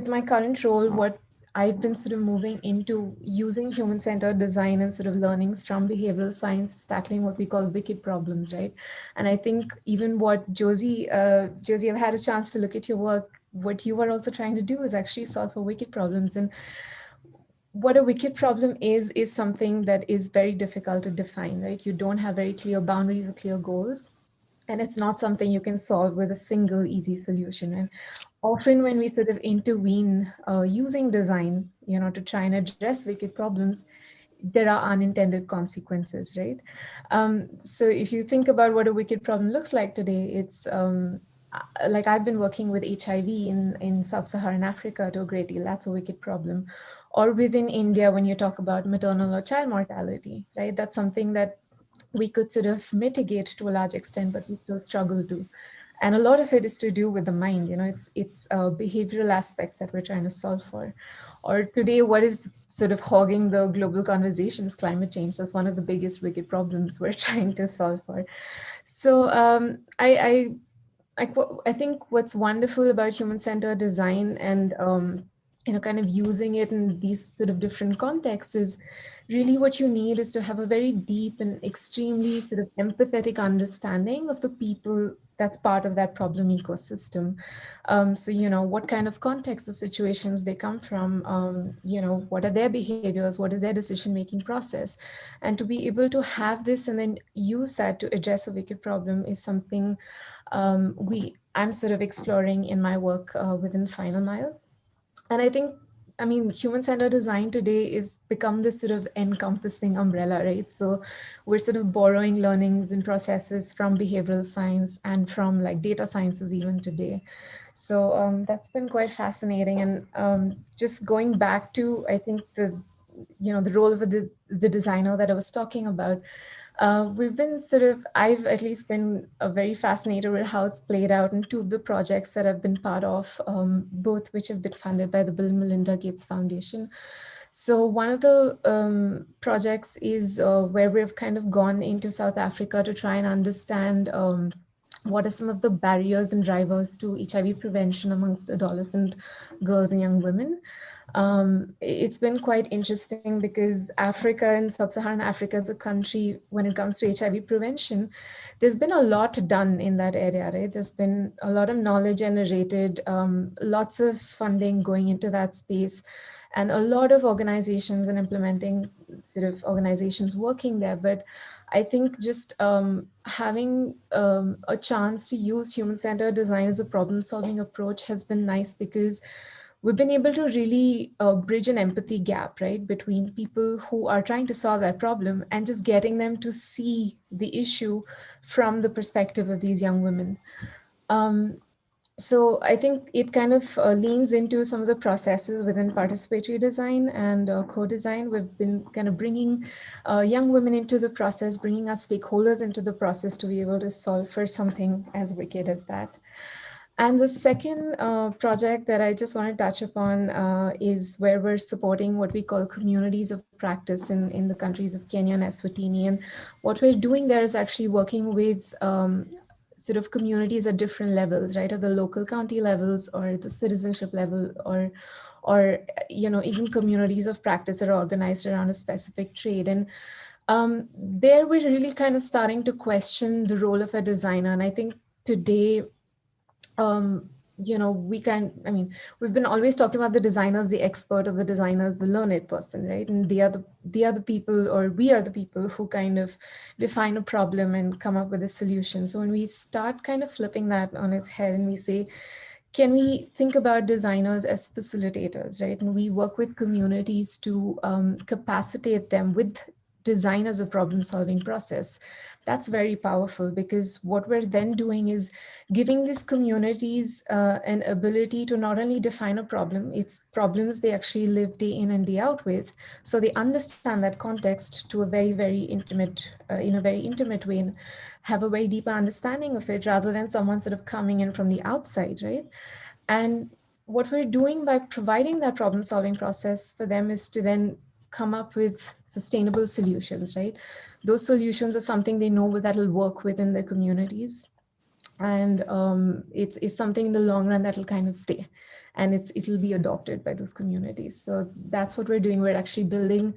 my current role, what I've been sort of moving into using human-centered design and sort of learnings from behavioral science is tackling what we call wicked problems, right? And I think even what Josie, I've had a chance to look at your work. What you are also trying to do is actually solve for wicked problems. And what a wicked problem is something that is very difficult to define, right? You don't have very clear boundaries or clear goals. And it's not something you can solve with a single easy solution. And often when we sort of intervene using design, to try and address wicked problems, there are unintended consequences, right? So if you think about what a wicked problem looks like today, it's like I've been working with HIV in sub-Saharan Africa to a great deal. That's a wicked problem. Or within India, when you talk about maternal or child mortality, right? That's something that we could sort of mitigate to a large extent, but we still struggle to. And a lot of it is to do with the mind. It's behavioral aspects that we're trying to solve for. Or today, what is sort of hogging the global conversations? Climate change. That's one of the biggest wicked problems we're trying to solve for. So I think what's wonderful about human-centered design and kind of using it in these sort of different contexts is really what you need is to have a very deep and extremely sort of empathetic understanding of the people that's part of that problem ecosystem. So, what kind of context or situations they come from, what are their behaviors, what is their decision-making process? And to be able to have this and then use that to address a wicked problem is something I'm sort of exploring in my work within Final Mile. And I mean, human-centered design today is become this sort of encompassing umbrella, right? So we're sort of borrowing learnings and processes from behavioral science and from like data sciences even today. So that's been quite fascinating. And just going back to, I think the role of the designer that I was talking about, we've been I've at least been very fascinated with how it's played out in two of the projects that I've been part of, both which have been funded by the Bill and Melinda Gates Foundation. So one of the projects is where we've kind of gone into South Africa to try and understand what are some of the barriers and drivers to HIV prevention amongst adolescent girls and young women. It's been quite interesting because Africa and sub-Saharan Africa as a country, when it comes to HIV prevention, there's been a lot done in that area, right? There's been a lot of knowledge generated, lots of funding going into that space, and a lot of organizations and implementing sort of organizations working there. But I think just having a chance to use human-centered design as a problem-solving approach has been nice because we've been able to really bridge an empathy gap, right, between people who are trying to solve that problem and just getting them to see the issue from the perspective of these young women. So I think it kind of leans into some of the processes within participatory design and co-design. We've been kind of bringing young women into the process, bringing our stakeholders into the process to be able to solve for something as wicked as that. And the second project that I just want to touch upon is where we're supporting what we call communities of practice in the countries of Kenya and Eswatini. And what we're doing there is actually working with sort of communities at different levels, right? At the local county levels or the citizenship level, or even communities of practice that are organized around a specific trade. And there we're really kind of starting to question the role of a designer. And I think today, we've been always talking about the designers, the expert of the designers, the learned person, right? And they are the people, or we are the people who kind of define a problem and come up with a solution. So when we start kind of flipping that on its head and we say, can we think about designers as facilitators, right? And we work with communities to capacitate them with design as a problem-solving process. That's very powerful, because what we're then doing is giving these communities an ability to not only define a problem, it's problems they actually live day in and day out with. So they understand that context to a very, very intimate, in a very intimate way, and have a very deeper understanding of it, rather than someone sort of coming in from the outside, right? And what we're doing by providing that problem-solving process for them is to then come up with sustainable solutions, right? Those solutions are something they know that'll work within their communities. And it's something in the long run that'll kind of stay, and it'll be adopted by those communities. So that's what we're doing. We're actually building,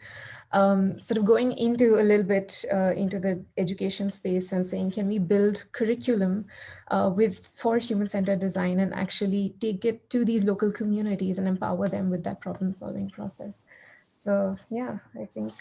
sort of going into a little bit into the education space and saying, can we build curriculum for human-centered design and actually take it to these local communities and empower them with that problem-solving process. So yeah, I think.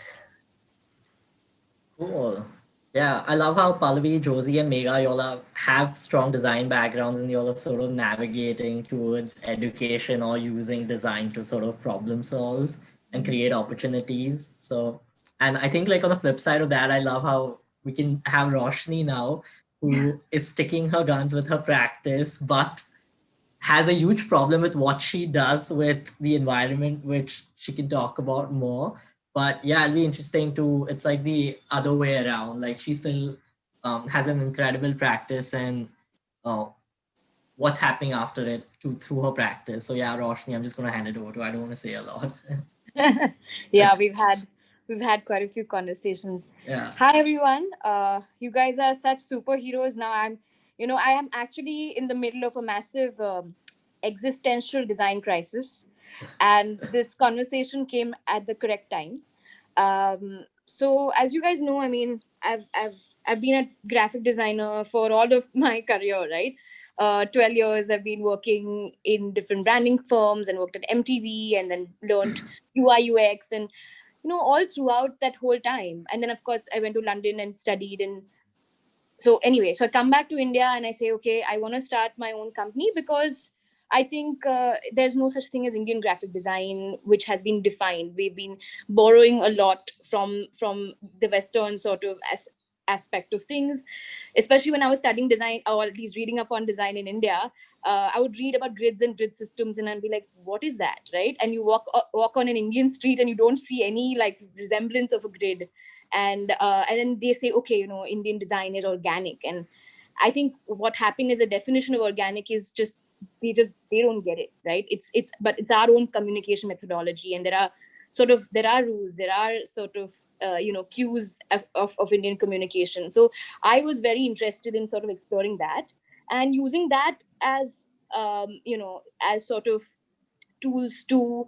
Cool. Yeah, I love how Pallavi, Josie, and Megha, y'all have strong design backgrounds, and y'all are sort of navigating towards education or using design to sort of problem solve and create opportunities. So, and I think like on the flip side of that, I love how we can have Roshni now, who is sticking her guns with her practice, but has a huge problem with what she does with the environment, which she can talk about more. But yeah, it'll be interesting to, it's like the other way around. Like she still has an incredible practice, and what's happening after it through her practice. So yeah, Roshni, I'm just going to hand it over to, I don't want to say a lot. Yeah, we've had quite a few conversations. Yeah. Hi everyone. You guys are such superheroes. Now I am actually in the middle of a massive existential design crisis, and this conversation came at the correct time. So as you guys know, I mean, I've been a graphic designer for all of my career, right? 12 years I've been working in different branding firms and worked at MTV, and then learned UI UX, and all throughout that whole time. And then of course I went to London and studied. And so anyway, so I come back to India and I say, okay, I want to start my own company, because I think there's no such thing as Indian graphic design, which has been defined. We've been borrowing a lot from the Western sort of aspect of things, especially when I was studying design, or at least reading up on design in India. I would read about grids and grid systems, and I'd be like, what is that, right? And you walk on an Indian street and you don't see any like resemblance of a grid. And then they say, okay, Indian design is organic. And I think what happened is the definition of organic is just they don't get it, right? But it's our own communication methodology, and there are rules, there are sort of cues of Indian communication. So I was very interested in sort of exploring that and using that as as sort of tools to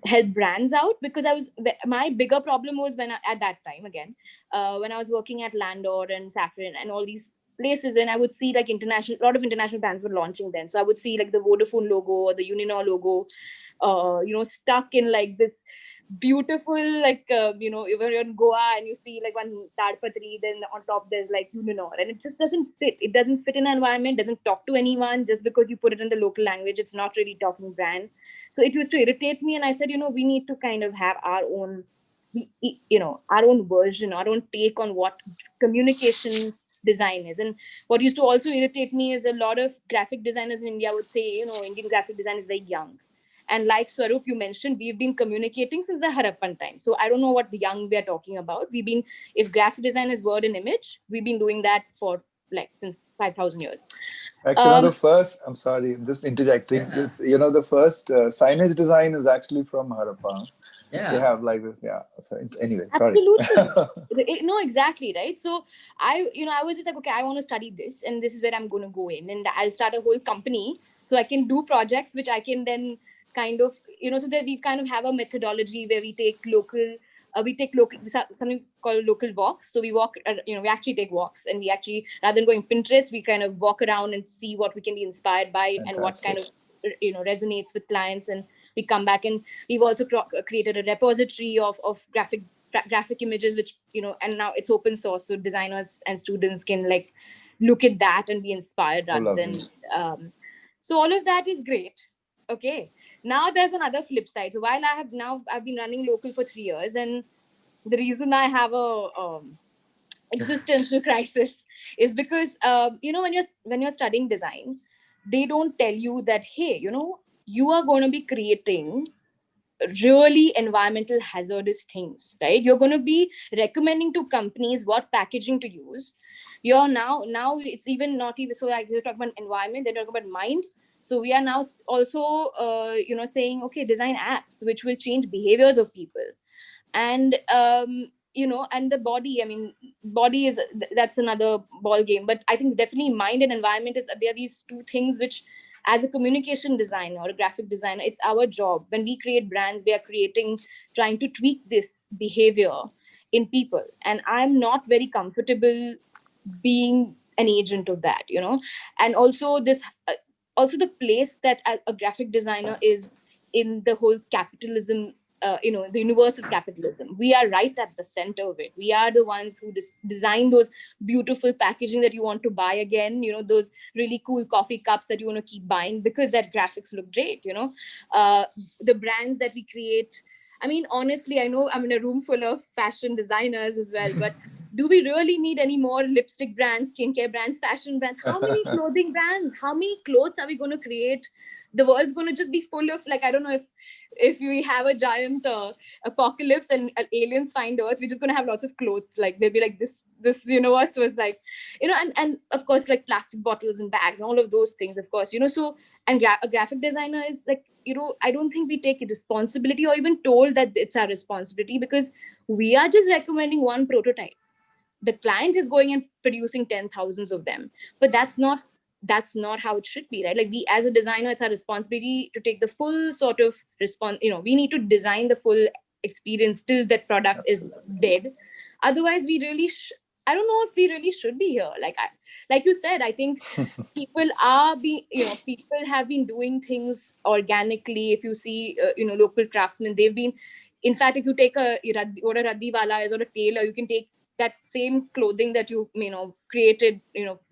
help brands out, because my bigger problem was at that time again, when I was working at Landor and Safran and all these places, and I would see like a lot of international brands were launching then. So I would see like the Vodafone logo or the Uninor logo, stuck in like this beautiful, like if you're in Goa and you see like one Tadpatri, then on top there's like Uninor, and it just doesn't fit. It doesn't fit in an environment, doesn't talk to anyone. Just because you put it in the local language, it's not really talking brand. So it used to irritate me, and I said, we need to kind of have our own version, our own take on what communication design is. And what used to also irritate me is a lot of graphic designers in India would say, Indian graphic design is very young. And like Swaroop, you mentioned, we've been communicating since the Harappan time. So I don't know what young we're talking about. If graphic design is word and image, we've been doing that for since 5,000 years. Actually, the first, I'm sorry, I'm just interjecting. Yeah. The first signage design is actually from Harappa. Yeah. They have like this, yeah. So anyway, Absolutely. sorry. No, exactly, right? So I was just like, okay, I want to study this, and this is where I'm going to go in, and I'll start a whole company so I can do projects which I can then kind of, so that we kind of have a methodology where we take local, something called local walks. So we walk, we actually take walks, and we actually, rather than going Pinterest, we kind of walk around and see what we can be inspired by. Fantastic. And what kind of, resonates with clients. And we come back, and we've also created a repository of graphic images, which, and now it's open source. So designers and students can like look at that and be inspired rather than, so all of that is great. Okay. Now there's another flip side. So while I've been running local for 3 years, and the reason I have a existential crisis is because when you're studying design, they don't tell you that, hey, you are going to be creating really environmental hazardous things, right? You're going to be recommending to companies what packaging to use. You're now it's even not even so, like, you're talking about environment, then talking about mind. So we are now also saying, okay, design apps which will change behaviors of people. And and the body, I mean, body is, that's another ball game. But I think definitely mind and environment is, there are these two things which, as a communication designer or a graphic designer, it's our job. When we create brands, we are trying to tweak this behavior in people, and I'm not very comfortable being an agent of that. And also this also the place that a graphic designer is in the whole capitalism, the universe of capitalism. We are right at the center of it. We are the ones who design those beautiful packaging that you want to buy again, those really cool coffee cups that you want to keep buying because that graphics look great. The brands that we create, I mean, honestly, I know I'm in a room full of fashion designers as well, but do we really need any more lipstick brands, skincare brands, fashion brands? How many clothing brands? How many clothes are we going to create? The world's going to just be full of, like, I don't know, if we have a giant apocalypse and aliens find Earth, we're just going to have lots of clothes. Like, they'll be like, this universe was like, and of course, like plastic bottles and bags, all of those things, of course, so, and a graphic designer is like, I don't think we take responsibility or even told that it's our responsibility, because we are just recommending one prototype. The client is going and producing 10,000s of them, but that's not how it should be, right? Like, we as a designer, it's our responsibility to take the full sort of response. We need to design the full experience till that product is dead. Otherwise, we really I don't know if we really should be here. Like you said, I think people have been doing things organically. If you see local craftsmen, they've been, in fact, if you take what a raddi wala is or a tailor, you can take that same clothing that you created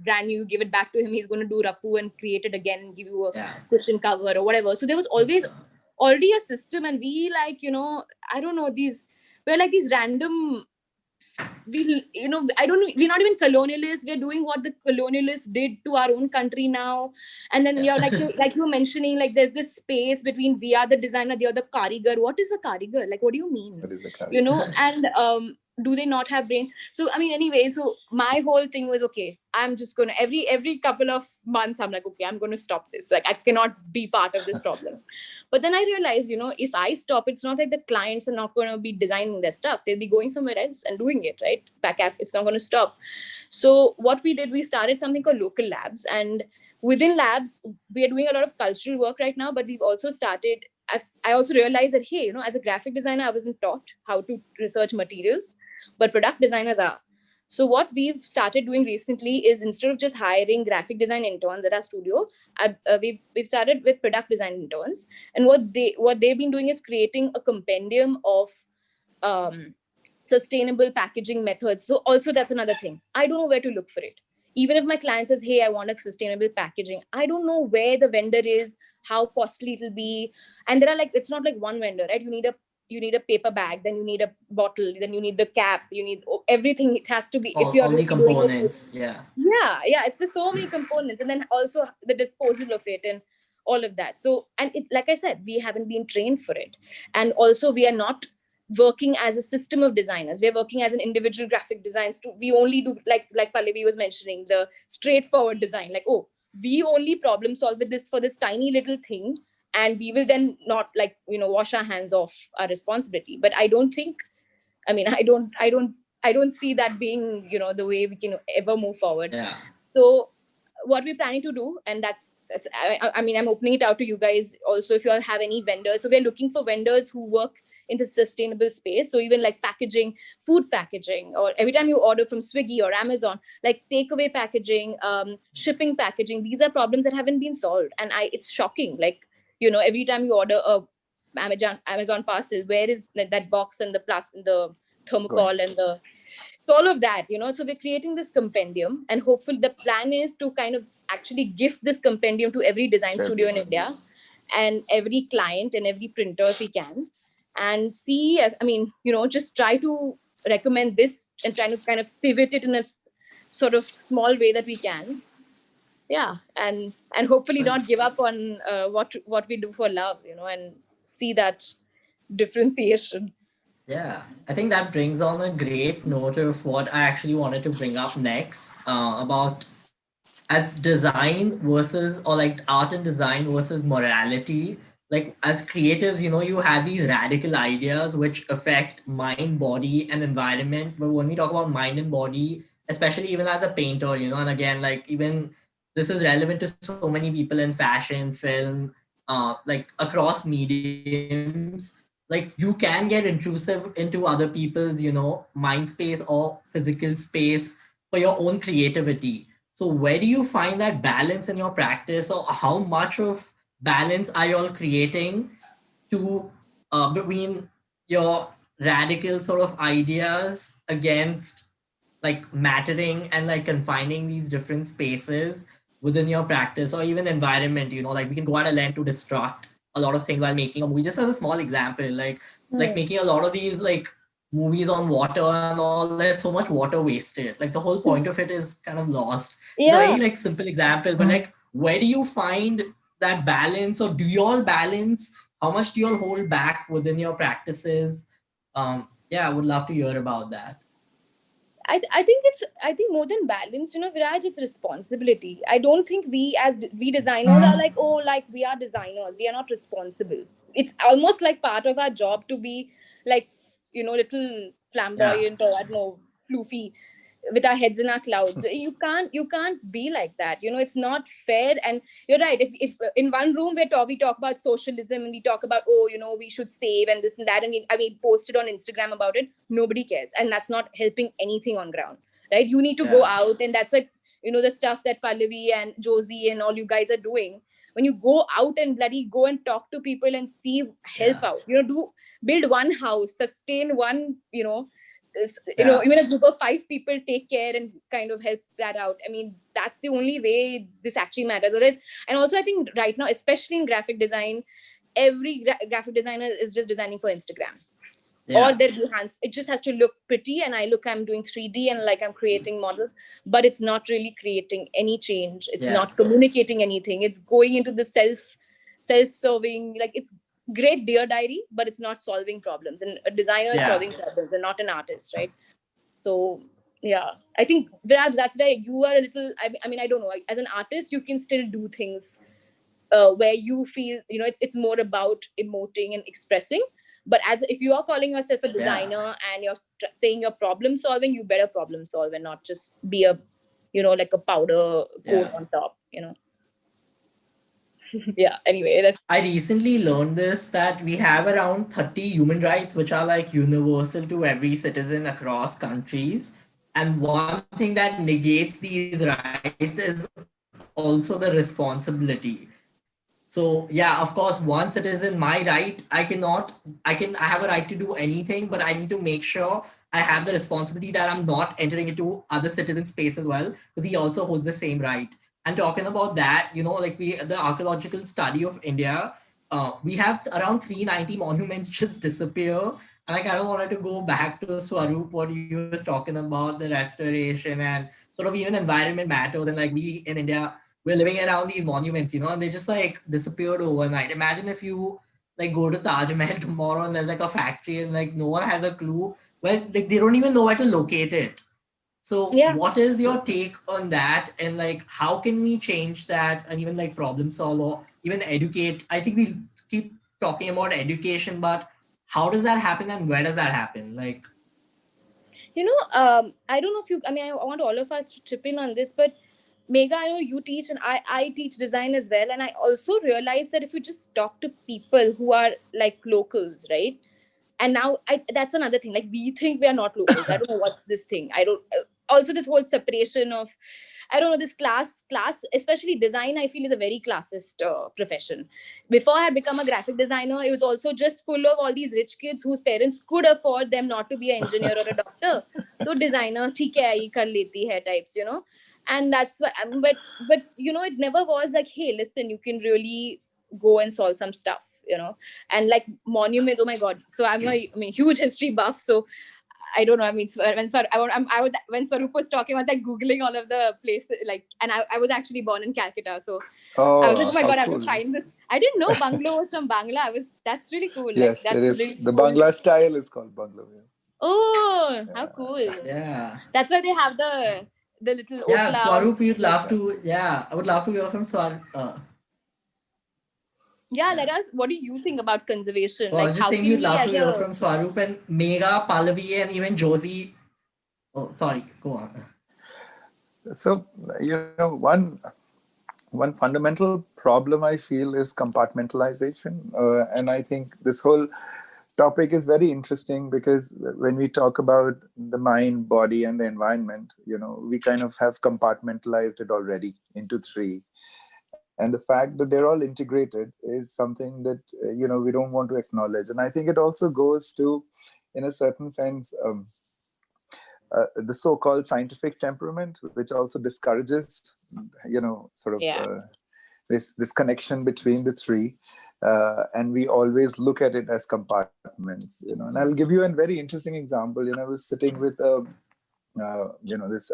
brand new, give it back to him, he's going to do rafu and create it again and give you a cushion cover or whatever. So there was always already a system, and we I don't know, we're like these random, we're not even colonialists. We're doing what the colonialists did to our own country now. And then you're like you were mentioning, like, there's this space between we are the designer, they are the karigar. What is a karigar? Like, what do you mean? What is a karigar? And do they not have brain? So I mean, anyway, so my whole thing was, okay, I'm just gonna every couple of months, I'm like, okay, I'm gonna stop this. Like, I cannot be part of this problem. But then I realized, if I stop, it's not like the clients are not going to be designing their stuff. They'll be going somewhere else and doing it, right? Back app, it's not going to stop. So what we did, we started something called local labs. And within labs, we are doing a lot of cultural work right now, but we've also started, I also realized that, hey, as a graphic designer, I wasn't taught how to research materials, but product designers are. So what we've started doing recently is, instead of just hiring graphic design interns at our studio, we've started with product design interns. And what they've been doing is creating a compendium of sustainable packaging methods. So also, that's another thing. I don't know where to look for it. Even if my client says, hey, I want a sustainable packaging, I don't know where the vendor is, how costly it'll be. And there are, like, it's not like one vendor, right? You need a paper bag, then you need a bottle, then you need the cap, you need everything. It has to be, if you're all the components. Yeah, it's the so many components, and then also the disposal of it and all of that. So, and it, like I said, we haven't been trained for it. And also, we are not working as a system of designers. We're working as an individual graphic designs. We only do, like Pallavi was mentioning, the straightforward design, like, oh, we only problem solve with this for this tiny little thing, and we will then not, like, wash our hands off our responsibility. But I don't think, I mean, I don't see that being, the way we can ever move forward. yeah. So what we're planning to do, and that's I mean, I'm opening it out to you guys also, if you all have any vendors. So we're looking for vendors who work in the sustainable space. So even like packaging, food packaging, or every time you order from Swiggy or Amazon, like takeaway packaging, shipping packaging, these are problems that haven't been solved. And it's shocking. Like, every time you order a Amazon parcel, where is that box and the plastic, the thermocol, and so all of that, so we're creating this compendium, and hopefully the plan is to kind of actually gift this compendium to every design studio in India, and every client and every printer if we can, and see, I mean, just try to recommend this, and trying to kind of pivot it in a sort of small way that we can. Yeah, and hopefully not give up on what we do for love, and see that differentiation. Yeah, I think that brings on a great note of what I actually wanted to bring up next, about as design versus, or like art and design versus morality. Like as creatives, you have these radical ideas which affect mind, body, and environment. But when we talk about mind and body, especially even as a painter, and again, like even this is relevant to so many people in fashion, film, like across mediums. Like you can get intrusive into other people's, mind space or physical space for your own creativity. So where do you find that balance in your practice, or how much of balance are you all creating to, between your radical sort of ideas against like mattering and like confining these different spaces within your practice or even environment? Like we can go at a length to destruct a lot of things while making a movie. Just as a small example, like making a lot of these like movies on water and all, there's so much water wasted. Like the whole point of it is kind of lost. It's a very Yeah. like simple example, but like where do you find that balance, or do you all balance? How much do you all hold back within your practices? Yeah, I would love to hear about that. I think more than balance, Viraj, it's responsibility. I don't think we designers are like, oh, like we are designers, we are not responsible. It's almost like part of our job to be like, little Yeah. flamboyant, or I don't know, floofy, with our heads in our clouds. You can't be like that. It's not fair. And you're right. If in one room we talk about socialism, and we talk about, oh, we should save and this and that, and we posted on Instagram about it, nobody cares, and that's not helping anything on ground, right? You need to go Yeah. out, and that's why the stuff that Pallavi and Josie and all you guys are doing. When you go out and bloody go and talk to people and see, help Yeah. out, do build one house, sustain one, Yeah. even a group of 5 people take care and kind of help that out. I mean, that's the only way this actually matters. And also, I think right now, especially in graphic design, every graphic designer is just designing for Instagram or Yeah. their hands. It just has to look pretty, and I'm doing 3D, and like I'm creating models, but it's not really creating any change. It's Yeah. not communicating anything. It's going into the self-serving. Like, it's great dear diary, but it's not solving problems. And a designer is Yeah. solving problems, and not an artist, right? So yeah, I think Viraj, that's where you are a little. I mean, I don't know. As an artist, you can still do things where you feel, it's more about emoting and expressing. But as if you are calling yourself a Yeah. designer and you're saying you're problem solving, you better problem solve and not just be a, like a powder coat Yeah. on top. Yeah. Anyway, that's I recently learned this, that we have around 30 human rights which are like universal to every citizen across countries. And one thing that negates these rights is also the responsibility. So yeah, of course, once it is in my right, I have a right to do anything, but I need to make sure I have the responsibility that I'm not entering into other citizens' space as well, because he also holds the same right. And talking about that, like the archaeological study of India, we have around 390 monuments just disappear. And like I don't wanted to go back to Swaroop, what he was talking about, the restoration and sort of even environment matters. And like we in India, we're living around these monuments, and they just like disappeared overnight. Imagine if you like go to Taj Mahal tomorrow and there's like a factory and like no one has a clue where, like they don't even know where to locate it. So yeah. what is your take on that, and like how can we change that and even like problem solve or even educate? I think we keep talking about education, but how does that happen and where does that happen? Like, I don't know if you, I mean, I want all of us to chip in on this, but Megha, I know you teach, and I teach design as well. And I also realized that if you just talk to people who are like locals, right? And now that's another thing. Like, we think we are not locals. I don't know what's this thing. I don't, also this whole separation of, I don't know, this class, especially design, I feel is a very classist profession. Before I had become a graphic designer, it was also just full of all these rich kids whose parents could afford them not to be an engineer or a doctor. So designer, theek hai, ye kar leti hai types, And that's why, but it never was like, hey, listen, you can really go and solve some stuff, and like monuments. Oh my god! So I'm a huge history buff. So I don't know. I mean, when Swaroop was talking about like Googling all of the places, like, and I was actually born in Calcutta, so I was like, oh my God, I have to find this. I didn't know bungalow was from Bangla. That's really cool. Yes, like, it that's is. really The cool. Bangla style is called bungalow. Yeah. Oh, how cool! Yeah. That's why they have the little Yeah, otla. Swaroop, you'd love to. Yeah, I would love to hear from Swaroop. Yeah, let us. What do you think about conservation? Oh, I Like, was just how saying can you'd we love to as hear a from Swaroop and Megha, Pallavi, and even Josie. Oh, sorry. Go on. So, one fundamental problem I feel is compartmentalization. And I think this whole topic is very interesting because when we talk about the mind, body, and the environment, we kind of have compartmentalized it already into three. And the fact that they're all integrated is something that, we don't want to acknowledge. And I think it also goes to, in a certain sense, the so-called scientific temperament, which also discourages, sort of this connection between the three. And we always look at it as compartments, And I'll give you a very interesting example. I was sitting with, this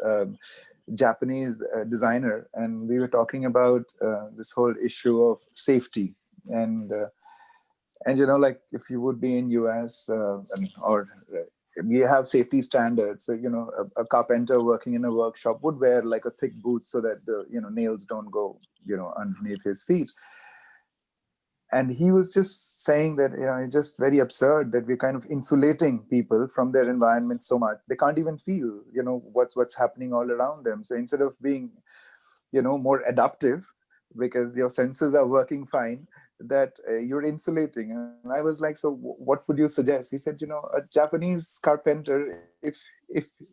Japanese designer, and we were talking about this whole issue of safety. And like if you would be in US or we have safety standards. So, a carpenter working in a workshop would wear like a thick boot so that the, nails don't go, underneath his feet. And he was just saying that, it's just very absurd that we're kind of insulating people from their environment so much. They can't even feel, what's happening all around them. So instead of being, more adaptive, because your senses are working fine, that you're insulating. And I was like, so what would you suggest? He said, a Japanese carpenter, if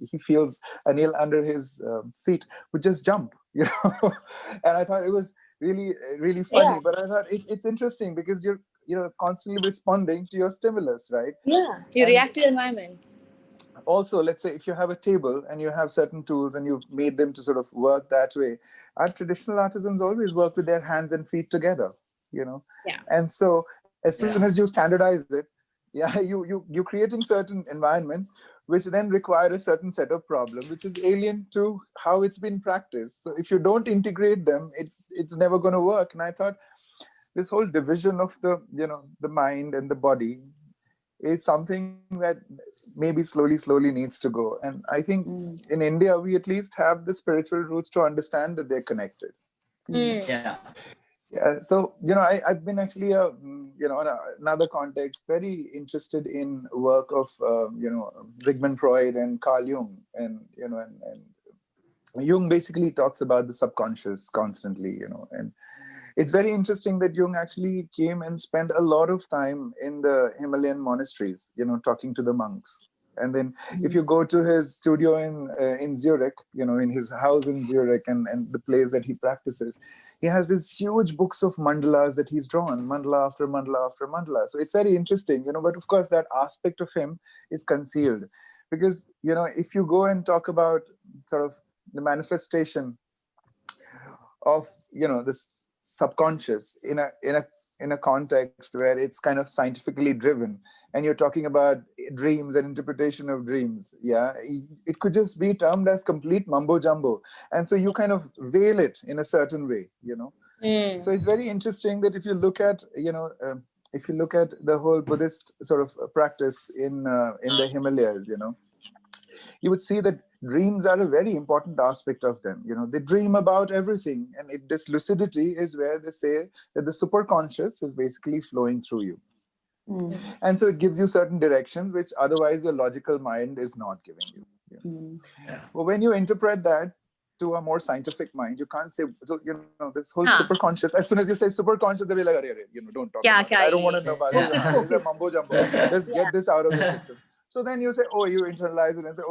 he feels a nail under his feet, would just jump, And I thought it was really funny. But I thought it's interesting because you're constantly responding to your stimulus, right? Yeah, you react to your environment. Also, let's say if you have a table and you have certain tools and you've made them to sort of work that way, our traditional artisans always work with their hands and feet together, And so as soon as you standardize it, you're creating certain environments which then require a certain set of problems, which is alien to how it's been practiced. So if you don't integrate them, it's never going to work. And I thought this whole division of the mind and the body is something that maybe slowly needs to go. And I think in India, we at least have the spiritual roots to understand that they're connected. Yeah. Yeah. So, I've been actually, in another context, very interested in work of, Sigmund Freud and Carl Jung. And Jung basically talks about the subconscious constantly, and it's very interesting that Jung actually came and spent a lot of time in the Himalayan monasteries, talking to the monks. And then if you go to his studio in Zurich, in his house in Zurich and the place that he practices, he has these huge books of mandalas that he's drawn, mandala after mandala after mandala. So it's very interesting, but of course that aspect of him is concealed because, if you go and talk about sort of the manifestation of, this subconscious in a context where it's kind of scientifically driven, and you're talking about dreams and interpretation of dreams, it could just be termed as complete mumbo jumbo, and so you kind of veil it in a certain way, So it's very interesting that if you look at the whole Buddhist sort of practice in the Himalayas, you would see that dreams are a very important aspect of them. They dream about everything. And this lucidity is where they say that the superconscious is basically flowing through you. And so it gives you certain directions, which otherwise your logical mind is not giving you. But when you interpret that to a more scientific mind, you can't say, so, this whole superconscious, as soon as you say superconscious, they'll be like, don't talk about it. I don't want to know about it. It's a mumbo jumbo. Let's get this out of the system. So then you say, you internalize it and say,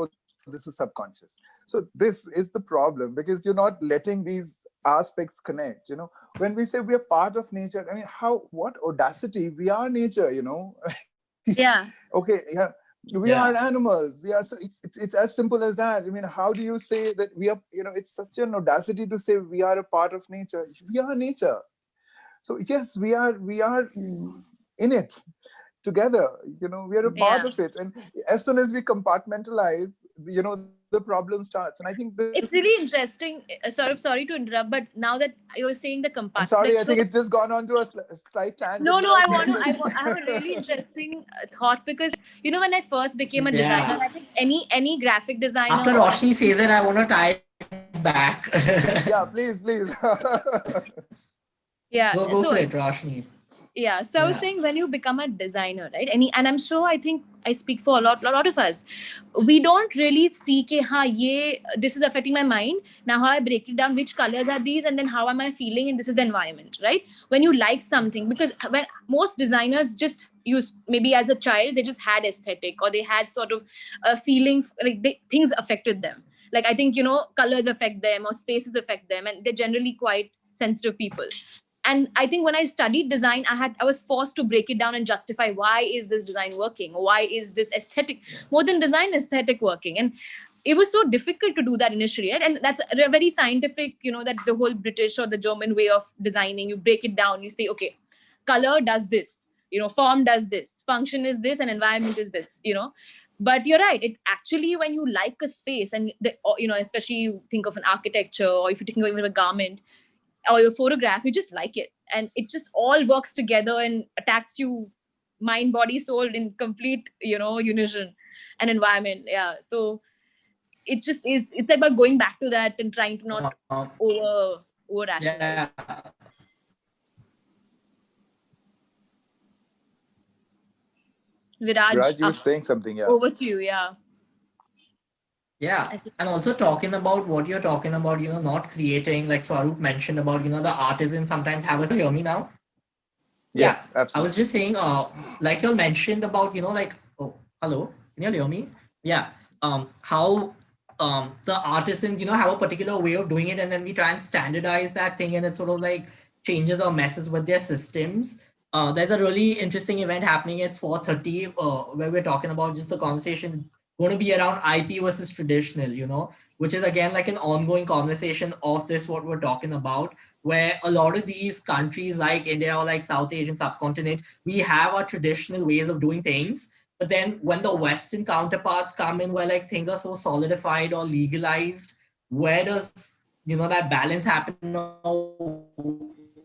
this is subconscious. So this is the problem because you're not letting these aspects connect. When we say we are part of nature, I mean, what audacity! We are nature. Yeah. Okay. Yeah. We are animals. Yeah. So it's as simple as that. I mean, how do you say that we are? It's such an audacity to say we are a part of nature. We are nature. So yes, we are in it. together. We are a part of it. And as soon as we compartmentalize, the problem starts. And I think this. It's really interesting. Sorry to interrupt, but now that you're saying the I'm compartment. sorry, I think it's just gone on to a slight tangent. No, I have a really interesting thought, because when I first became a designer, I think any graphic designer. After Roshni says it, I want to tie it back. Yeah, please. Yeah. Go for it, Roshni. Yeah. So I was saying, when you become a designer, right? And I'm sure, I think I speak for a lot of us. We don't really see this is affecting my mind. Now how I break it down, which colors are these, and then how am I feeling, and this is the environment, right? When you like something, because when most designers just use, maybe as a child, they just had aesthetic, or they had sort of a feeling, like things affected them. Like, I think, colors affect them, or spaces affect them, and they're generally quite sensitive people. And I think when I studied design, I was forced to break it down and justify, why is this design working? Why is this aesthetic, more than design, aesthetic working? And it was so difficult to do that initially, right? And that's a very scientific, that the whole British or the German way of designing, you break it down, you say, okay, color does this, form does this, function is this, and environment is this, But you're right. It actually, when you like a space, and especially you think of an architecture, or if you think of a garment, or your photograph, you just like it, and it just all works together and attacks you, mind, body, soul, in complete unison and environment. So it just is, it's about going back to that and trying to not over rationalize. Viraj, you were saying something. Over to you. Yeah, and also talking about what you're talking about, not creating, like Swaroop mentioned about, the artisans sometimes have a, hear me now? Yes, absolutely. I was just saying, like you mentioned about, like, oh, hello, can you hear me? Yeah, how the artisans, have a particular way of doing it, and then we try and standardize that thing, and it sort of like changes or messes with their systems. There's a really interesting event happening at 4:30 where we're talking about just the conversations going to be around IP versus traditional, which is again like an ongoing conversation of this, what we're talking about, where a lot of these countries like India or like South Asian subcontinent, we have our traditional ways of doing things. But then when the Western counterparts come in, where like things are so solidified or legalized, where does, that balance happen?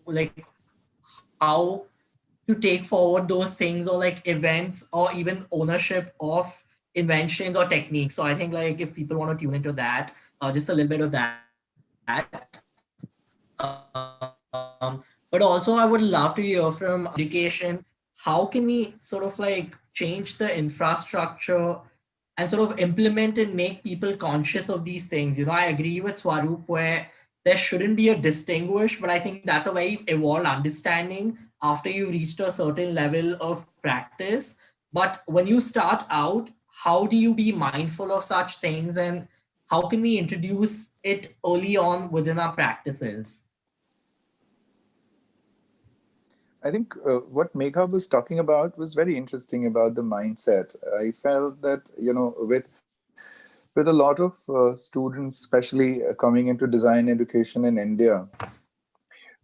Like how to take forward those things, or like events, or even ownership of inventions or techniques. So I think like if people want to tune into that, just a little bit of that. But also I would love to hear from education, how can we sort of like change the infrastructure and sort of implement and make people conscious of these things? I agree with Swaroop where there shouldn't be a distinguish, but I think that's a very evolved understanding after you've reached a certain level of practice. But when you start out, how do you be mindful of such things, and how can we introduce it early on within our practices? I think what Megha was talking about was very interesting about the mindset. I felt that, with a lot of students, especially coming into design education in India,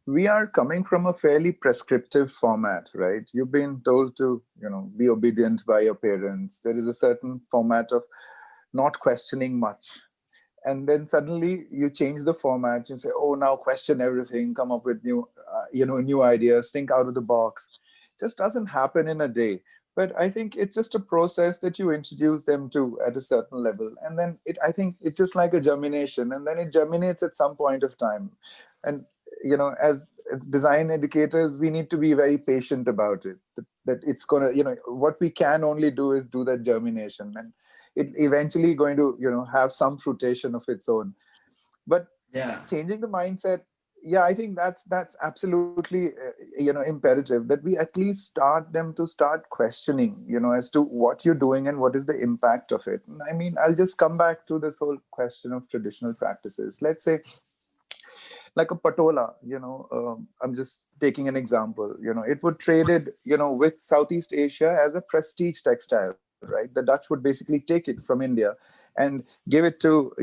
we are coming from a fairly prescriptive format, right? You've been told to, be obedient by your parents. There is a certain format of not questioning much. And then suddenly you change the format. You say, oh, now question everything, come up with new, new ideas, think out of the box. It just doesn't happen in a day. But I think it's just a process that you introduce them to at a certain level. And then I think it's just like a germination, and then it germinates at some point of time. And, as design educators, we need to be very patient about it, that it's going to, what we can only do is do that germination. And it's eventually going to, have some fruition of its own. But changing the mindset, I think that's absolutely, imperative, that we at least start them to start questioning, as to what you're doing and what is the impact of it. And I mean, I'll just come back to this whole question of traditional practices. Let's say, like a patola, I'm just taking an example, it would traded, with Southeast Asia as a prestige textile, right? The Dutch would basically take it from India and give it to,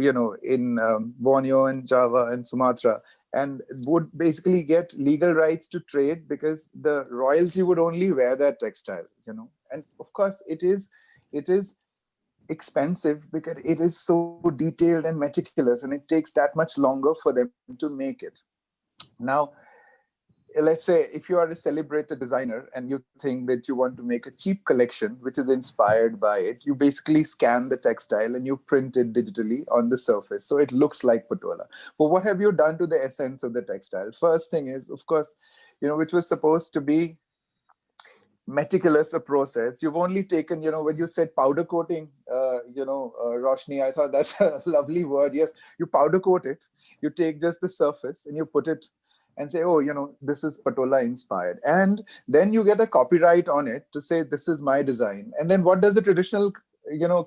in Borneo and Java and Sumatra, and would basically get legal rights to trade because the royalty would only wear that textile, And of course, it is expensive because it is so detailed and meticulous, and it takes that much longer for them to make it. Now, let's say if you are a celebrated designer and you think that you want to make a cheap collection which is inspired by it, you basically scan the textile and you print it digitally on the surface so it looks like patola. But what have you done to the essence of the textile? First thing is, of course, which was supposed to be meticulous a process, you've only taken, when you said powder coating, Roshni, I thought that's a lovely word. Yes, you powder coat it, you take just the surface and you put it and say, oh, this is patola inspired. And then you get a copyright on it to say, this is my design. And then what does the traditional,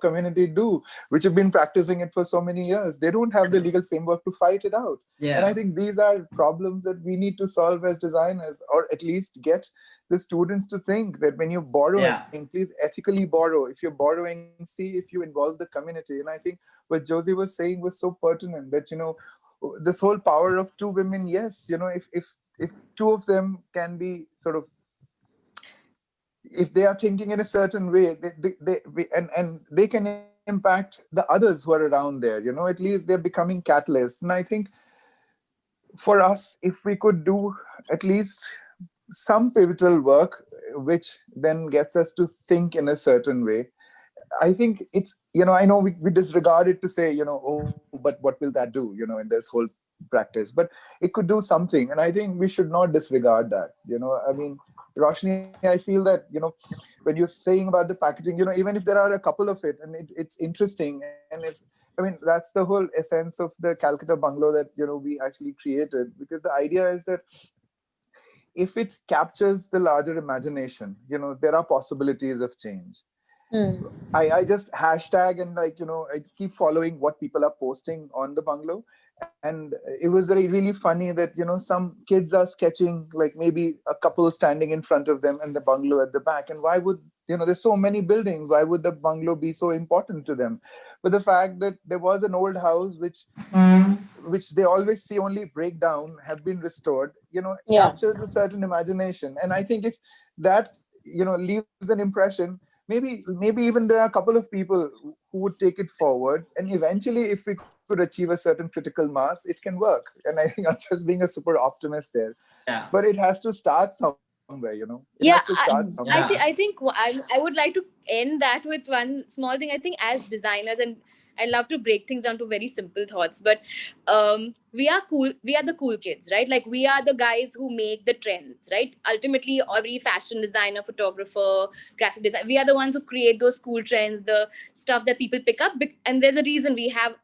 community do, which have been practicing it for so many years? They don't have the legal framework to fight it out. Yeah. And I think these are problems that we need to solve as designers, or at least get the students to think that when you're borrowing, please ethically borrow. If you're borrowing, see if you involve the community. And I think what Josie was saying was so pertinent, that, this whole power of two women, yes, if two of them can be sort of, if they are thinking in a certain way, and they can impact the others who are around there, at least they're becoming catalysts. And I think for us, if we could do at least some pivotal work, which then gets us to think in a certain way, I think it's, I know we disregard it to say, oh, but what will that do, in this whole practice? But it could do something. And I think we should not disregard that. I mean, Roshni, I feel that, when you're saying about the packaging, even if there are a couple of it and it's interesting, and that's the whole essence of the Calcutta bungalow that, we actually created, because the idea is that if it captures the larger imagination, there are possibilities of change. I just hashtag and I keep following what people are posting on the bungalow. And it was really funny that, some kids are sketching like maybe a couple standing in front of them and the bungalow at the back. And why would, there's so many buildings, why would the bungalow be so important to them? But the fact that there was an old house which they always see only break down, have been restored, captures a certain imagination. And I think if that, leaves an impression, maybe even there are a couple of people who would take it forward. And eventually, if we could achieve a certain critical mass, it can work. And I think I'm just being a super optimist there. Yeah. But it has to start somewhere, It Yeah, has to start somewhere. I think I would like to end that with one small thing. I think as designers, and I love to break things down to very simple thoughts, but we are cool. We are the cool kids, right? Like, we are the guys who make the trends, right? Ultimately, every fashion designer, photographer, graphic designer, we are the ones who create those cool trends, the stuff that people pick up. And there's a reason we have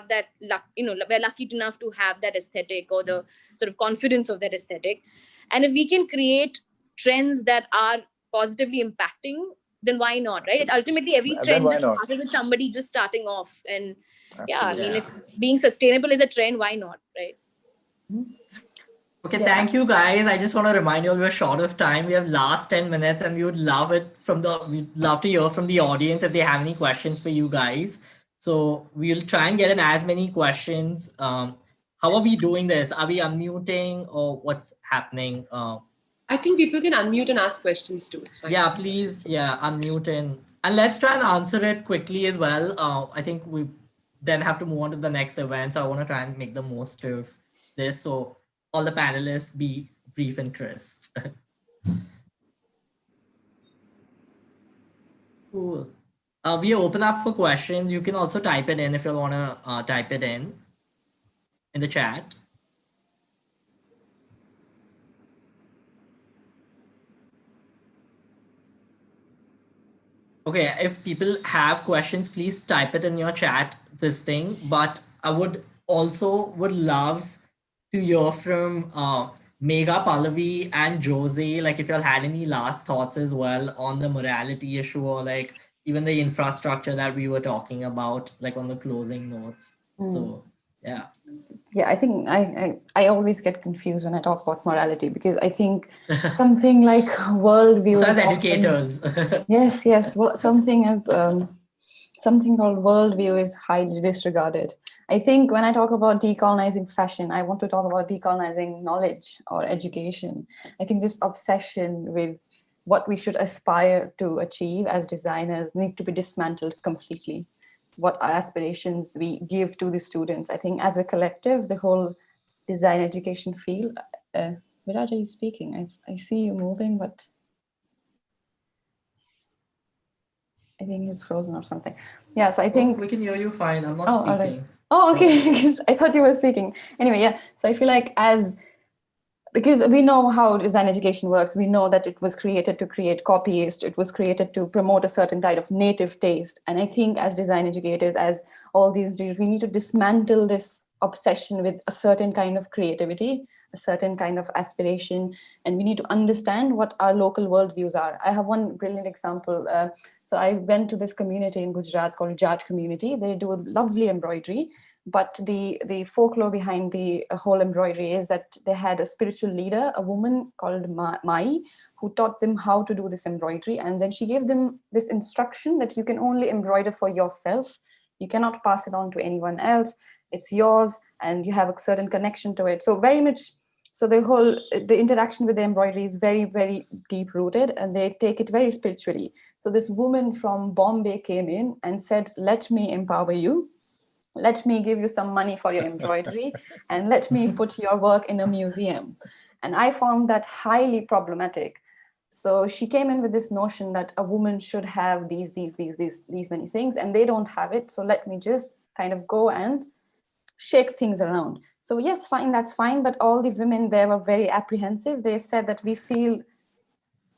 that luck. We're lucky enough to have that aesthetic, or the sort of confidence of that aesthetic. And if we can create trends that are positively impacting, then why not, right? Ultimately, every trend started with somebody just starting off. And it's being sustainable is a trend. Why not, right? Okay, thank you guys. I just want to remind you all we're short of time. We have last 10 minutes and we'd love to hear from the audience if they have any questions for you guys. So we'll try and get in as many questions. How are we doing this? Are we unmuting or what's happening? I think people can unmute and ask questions too. It's fine. Yeah, please. Yeah, unmute and let's try and answer it quickly as well. I think we then have to move on to the next event. So I want to try and make the most of this. So all the panelists be brief and crisp. Cool. We open up for questions. You can also type it in if you want to type it in the chat. Okay, if people have questions, please type it in your chat, this thing. But I would love to hear from Megha, Pallavi, and Josie. Like, if y'all had any last thoughts as well on the morality issue, or like even the infrastructure that we were talking about, like on the closing notes. So yeah. Yeah, I think I always get confused when I talk about morality, because I think something like worldview. So as educators. Yes. Well, something called worldview is highly disregarded. I think when I talk about decolonizing fashion, I want to talk about decolonizing knowledge or education. I think this obsession with what we should aspire to achieve as designers need to be dismantled completely. What our aspirations we give to the students. I think as a collective, the whole design education field. Viraj, are you speaking? I see you moving, but I think he's frozen or something. Yeah, so I think we can hear you fine. I'm not all right. speaking. Oh, okay. I thought you were speaking. Anyway, yeah. So I feel like because we know how design education works, we know that it was created to create copyist, it was created to promote a certain kind of native taste. And I think as design educators, as all these institutes, we need to dismantle this obsession with a certain kind of creativity, a certain kind of aspiration, and we need to understand what our local worldviews are. I have one brilliant example. So I went to this community in Gujarat called Jat community. They do a lovely embroidery, but the folklore behind the whole embroidery is that they had a spiritual leader, a woman called Mai, who taught them how to do this embroidery. And then she gave them this instruction that you can only embroider for yourself. You cannot pass it on to anyone else. It's yours and you have a certain connection to it. So very much, so the interaction with the embroidery is very, very deep rooted and they take it very spiritually. So this woman from Bombay came in and said, let me empower you. Let me give you some money for your embroidery and let me put your work in a museum. And I found that highly problematic. So she came in with this notion that a woman should have these many things and they don't have it. So let me just kind of go and shake things around. So yes, fine, that's fine. But all the women there were very apprehensive. They said that we feel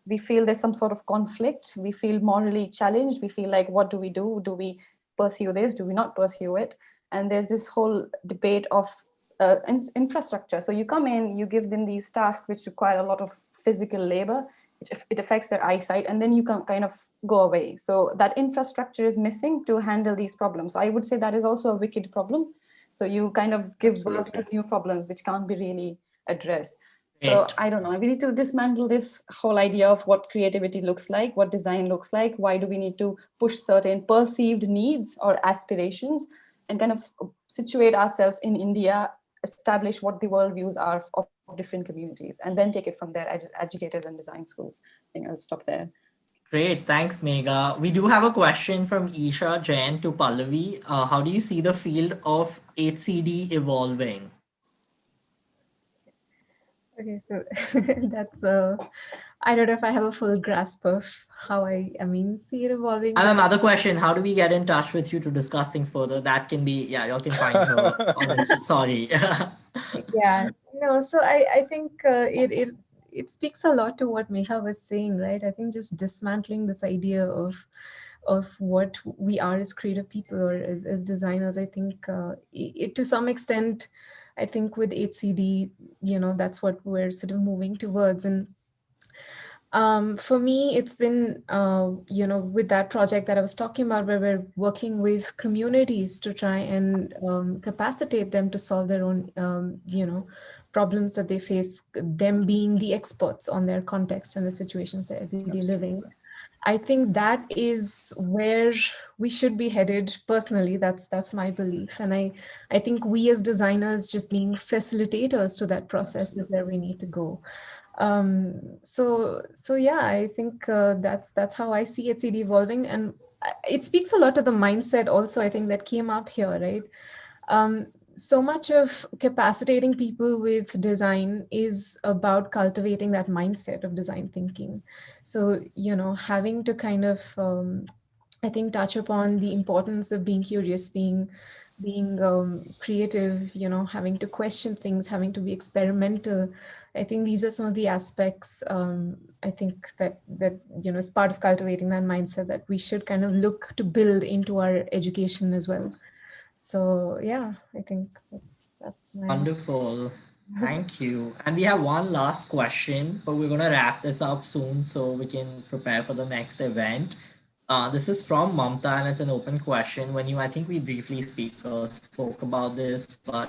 there's some sort of conflict. We feel morally challenged. We feel like, what do we do? Do we pursue this? Do we not pursue it? And there's this whole debate of infrastructure. So you come in, you give them these tasks which require a lot of physical labor. It affects their eyesight, and then you can kind of go away. So that infrastructure is missing to handle these problems. So I would say that is also a wicked problem. So you kind of give birth to new problems which can't be really addressed. So I don't know, we need to dismantle this whole idea of what creativity looks like, what design looks like. Why do we need to push certain perceived needs or aspirations and kind of situate ourselves in India, establish what the worldviews are of different communities, and then take it from there, educators and design schools. I think I'll stop there. Great, thanks, Megha. We do have a question from Isha Jain to Pallavi. How do you see the field of HCD evolving? Okay, so that's I don't know if I have a full grasp of how I see it evolving. And another question, how do we get in touch with you to discuss things further? That can be, yeah, y'all can find her on Instagram. Sorry. Yeah, no, so I think it speaks a lot to what Megha was saying, right? I think just dismantling this idea of what we are as creative people or as designers, I think it to some extent, I think with HCD, that's what we're sort of moving towards. And for me, it's been, with that project that I was talking about, where we're working with communities to try and capacitate them to solve their own, problems that they face, them being the experts on their context and the situations they're everyday living. I think that is where we should be headed personally. That's my belief. And I think we as designers just being facilitators to that process is where we need to go. So yeah, I think that's how I see HCD evolving. And it speaks a lot to the mindset also, I think, that came up here, right? So much of capacitating people with design is about cultivating that mindset of design thinking. So, having to kind of, I think, touch upon the importance of being curious, being creative, having to question things, having to be experimental. I think these are some of the aspects, I think that as part of cultivating that mindset that we should kind of look to build into our education as well. So yeah, I think that's my... Wonderful. Thank you. And we have one last question, but we're going to wrap this up soon so we can prepare for the next event. This is from Mamta and it's an open question. I think we briefly spoke about this, but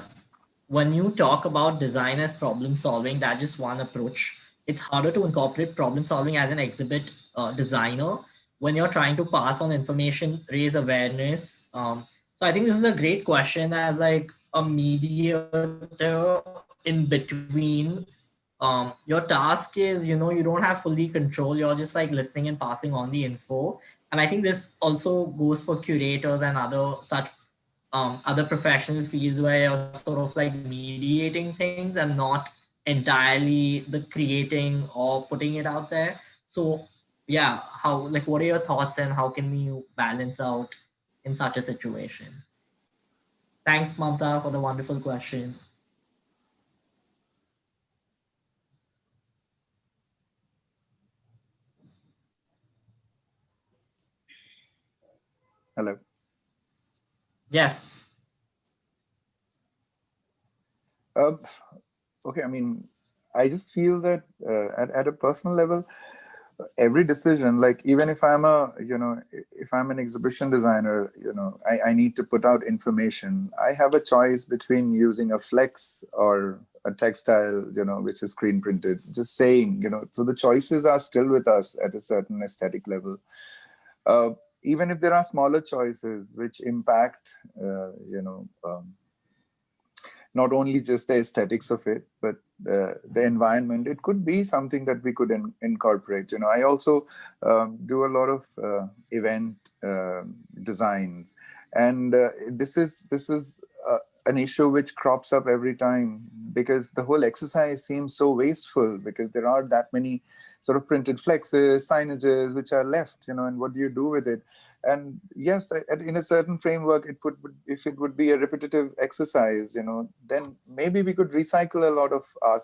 when you talk about design as problem solving, that's just one approach. It's harder to incorporate problem solving as an exhibit designer when you're trying to pass on information, raise awareness. So I think this is a great question as like a mediator in between your task is, you don't have fully control. You're just like listening and passing on the info. And I think this also goes for curators and other professional fields where you're sort of like mediating things and not entirely the creating or putting it out there. So yeah, what are your thoughts and how can we balance out in such a situation? Thanks, Mamta, for the wonderful question. Hello. Yes. Okay, I mean, I just feel that at a personal level, every decision, like even if I'm if I'm an exhibition designer, I need to put out information. I have a choice between using a flex or a textile, which is screen printed, just saying, so the choices are still with us at a certain aesthetic level. Even if there are smaller choices which impact, not only just the aesthetics of it, but the environment. It could be something that we could incorporate. I also do a lot of event designs, and this is an issue which crops up every time because the whole exercise seems so wasteful because there are that many sort of printed flexes, signages which are left, and what do you do with it? And yes, in a certain framework, if it would be a repetitive exercise, then maybe we could recycle a lot of our,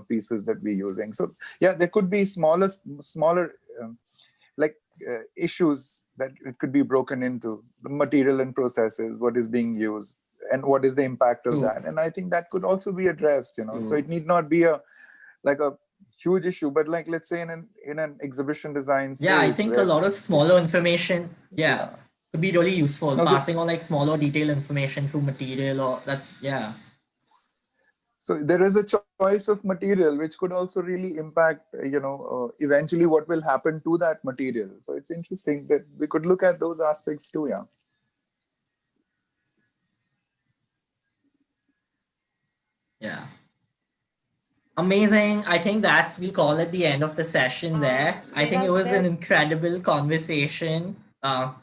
pieces that we're using. So yeah, there could be smaller issues that it could be broken into the material and processes, what is being used, and what is the impact of that. And I think that could also be addressed. So it need not be a huge issue, but like let's say in an exhibition design space, I think a lot of smaller information could be really useful. Passing on like smaller detailed information through material, or so there is a choice of material which could also really impact eventually what will happen to that material. So it's interesting that we could look at those aspects too. Yeah. Amazing. I think we'll call it the end of the session there. I think it was an incredible conversation.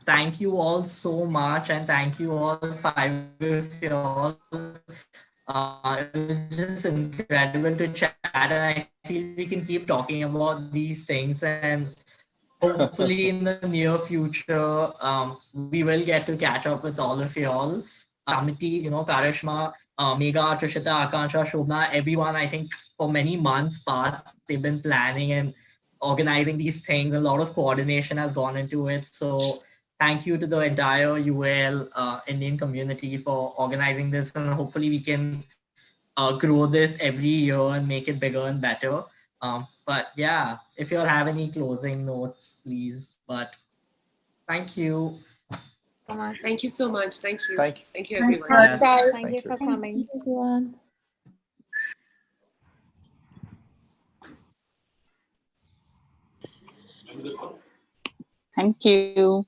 Thank you all so much, and thank you all, 5 of you all. It was just incredible to chat, and I feel we can keep talking about these things, and hopefully in the near future, we will get to catch up with all of y'all. Amity, Karishma, Megha, Trishita, Akansha, Shobna, everyone, I think for many months past, they've been planning and organizing these things. A lot of coordination has gone into it. So thank you to the entire UL Indian community for organizing this. And hopefully we can grow this every year and make it bigger and better. But yeah, if you all have any closing notes, please. But thank you. Thank you so much. Thank you. Thank you. Thank you, everyone. Yes. Thank you for coming. Everyone. Thank you.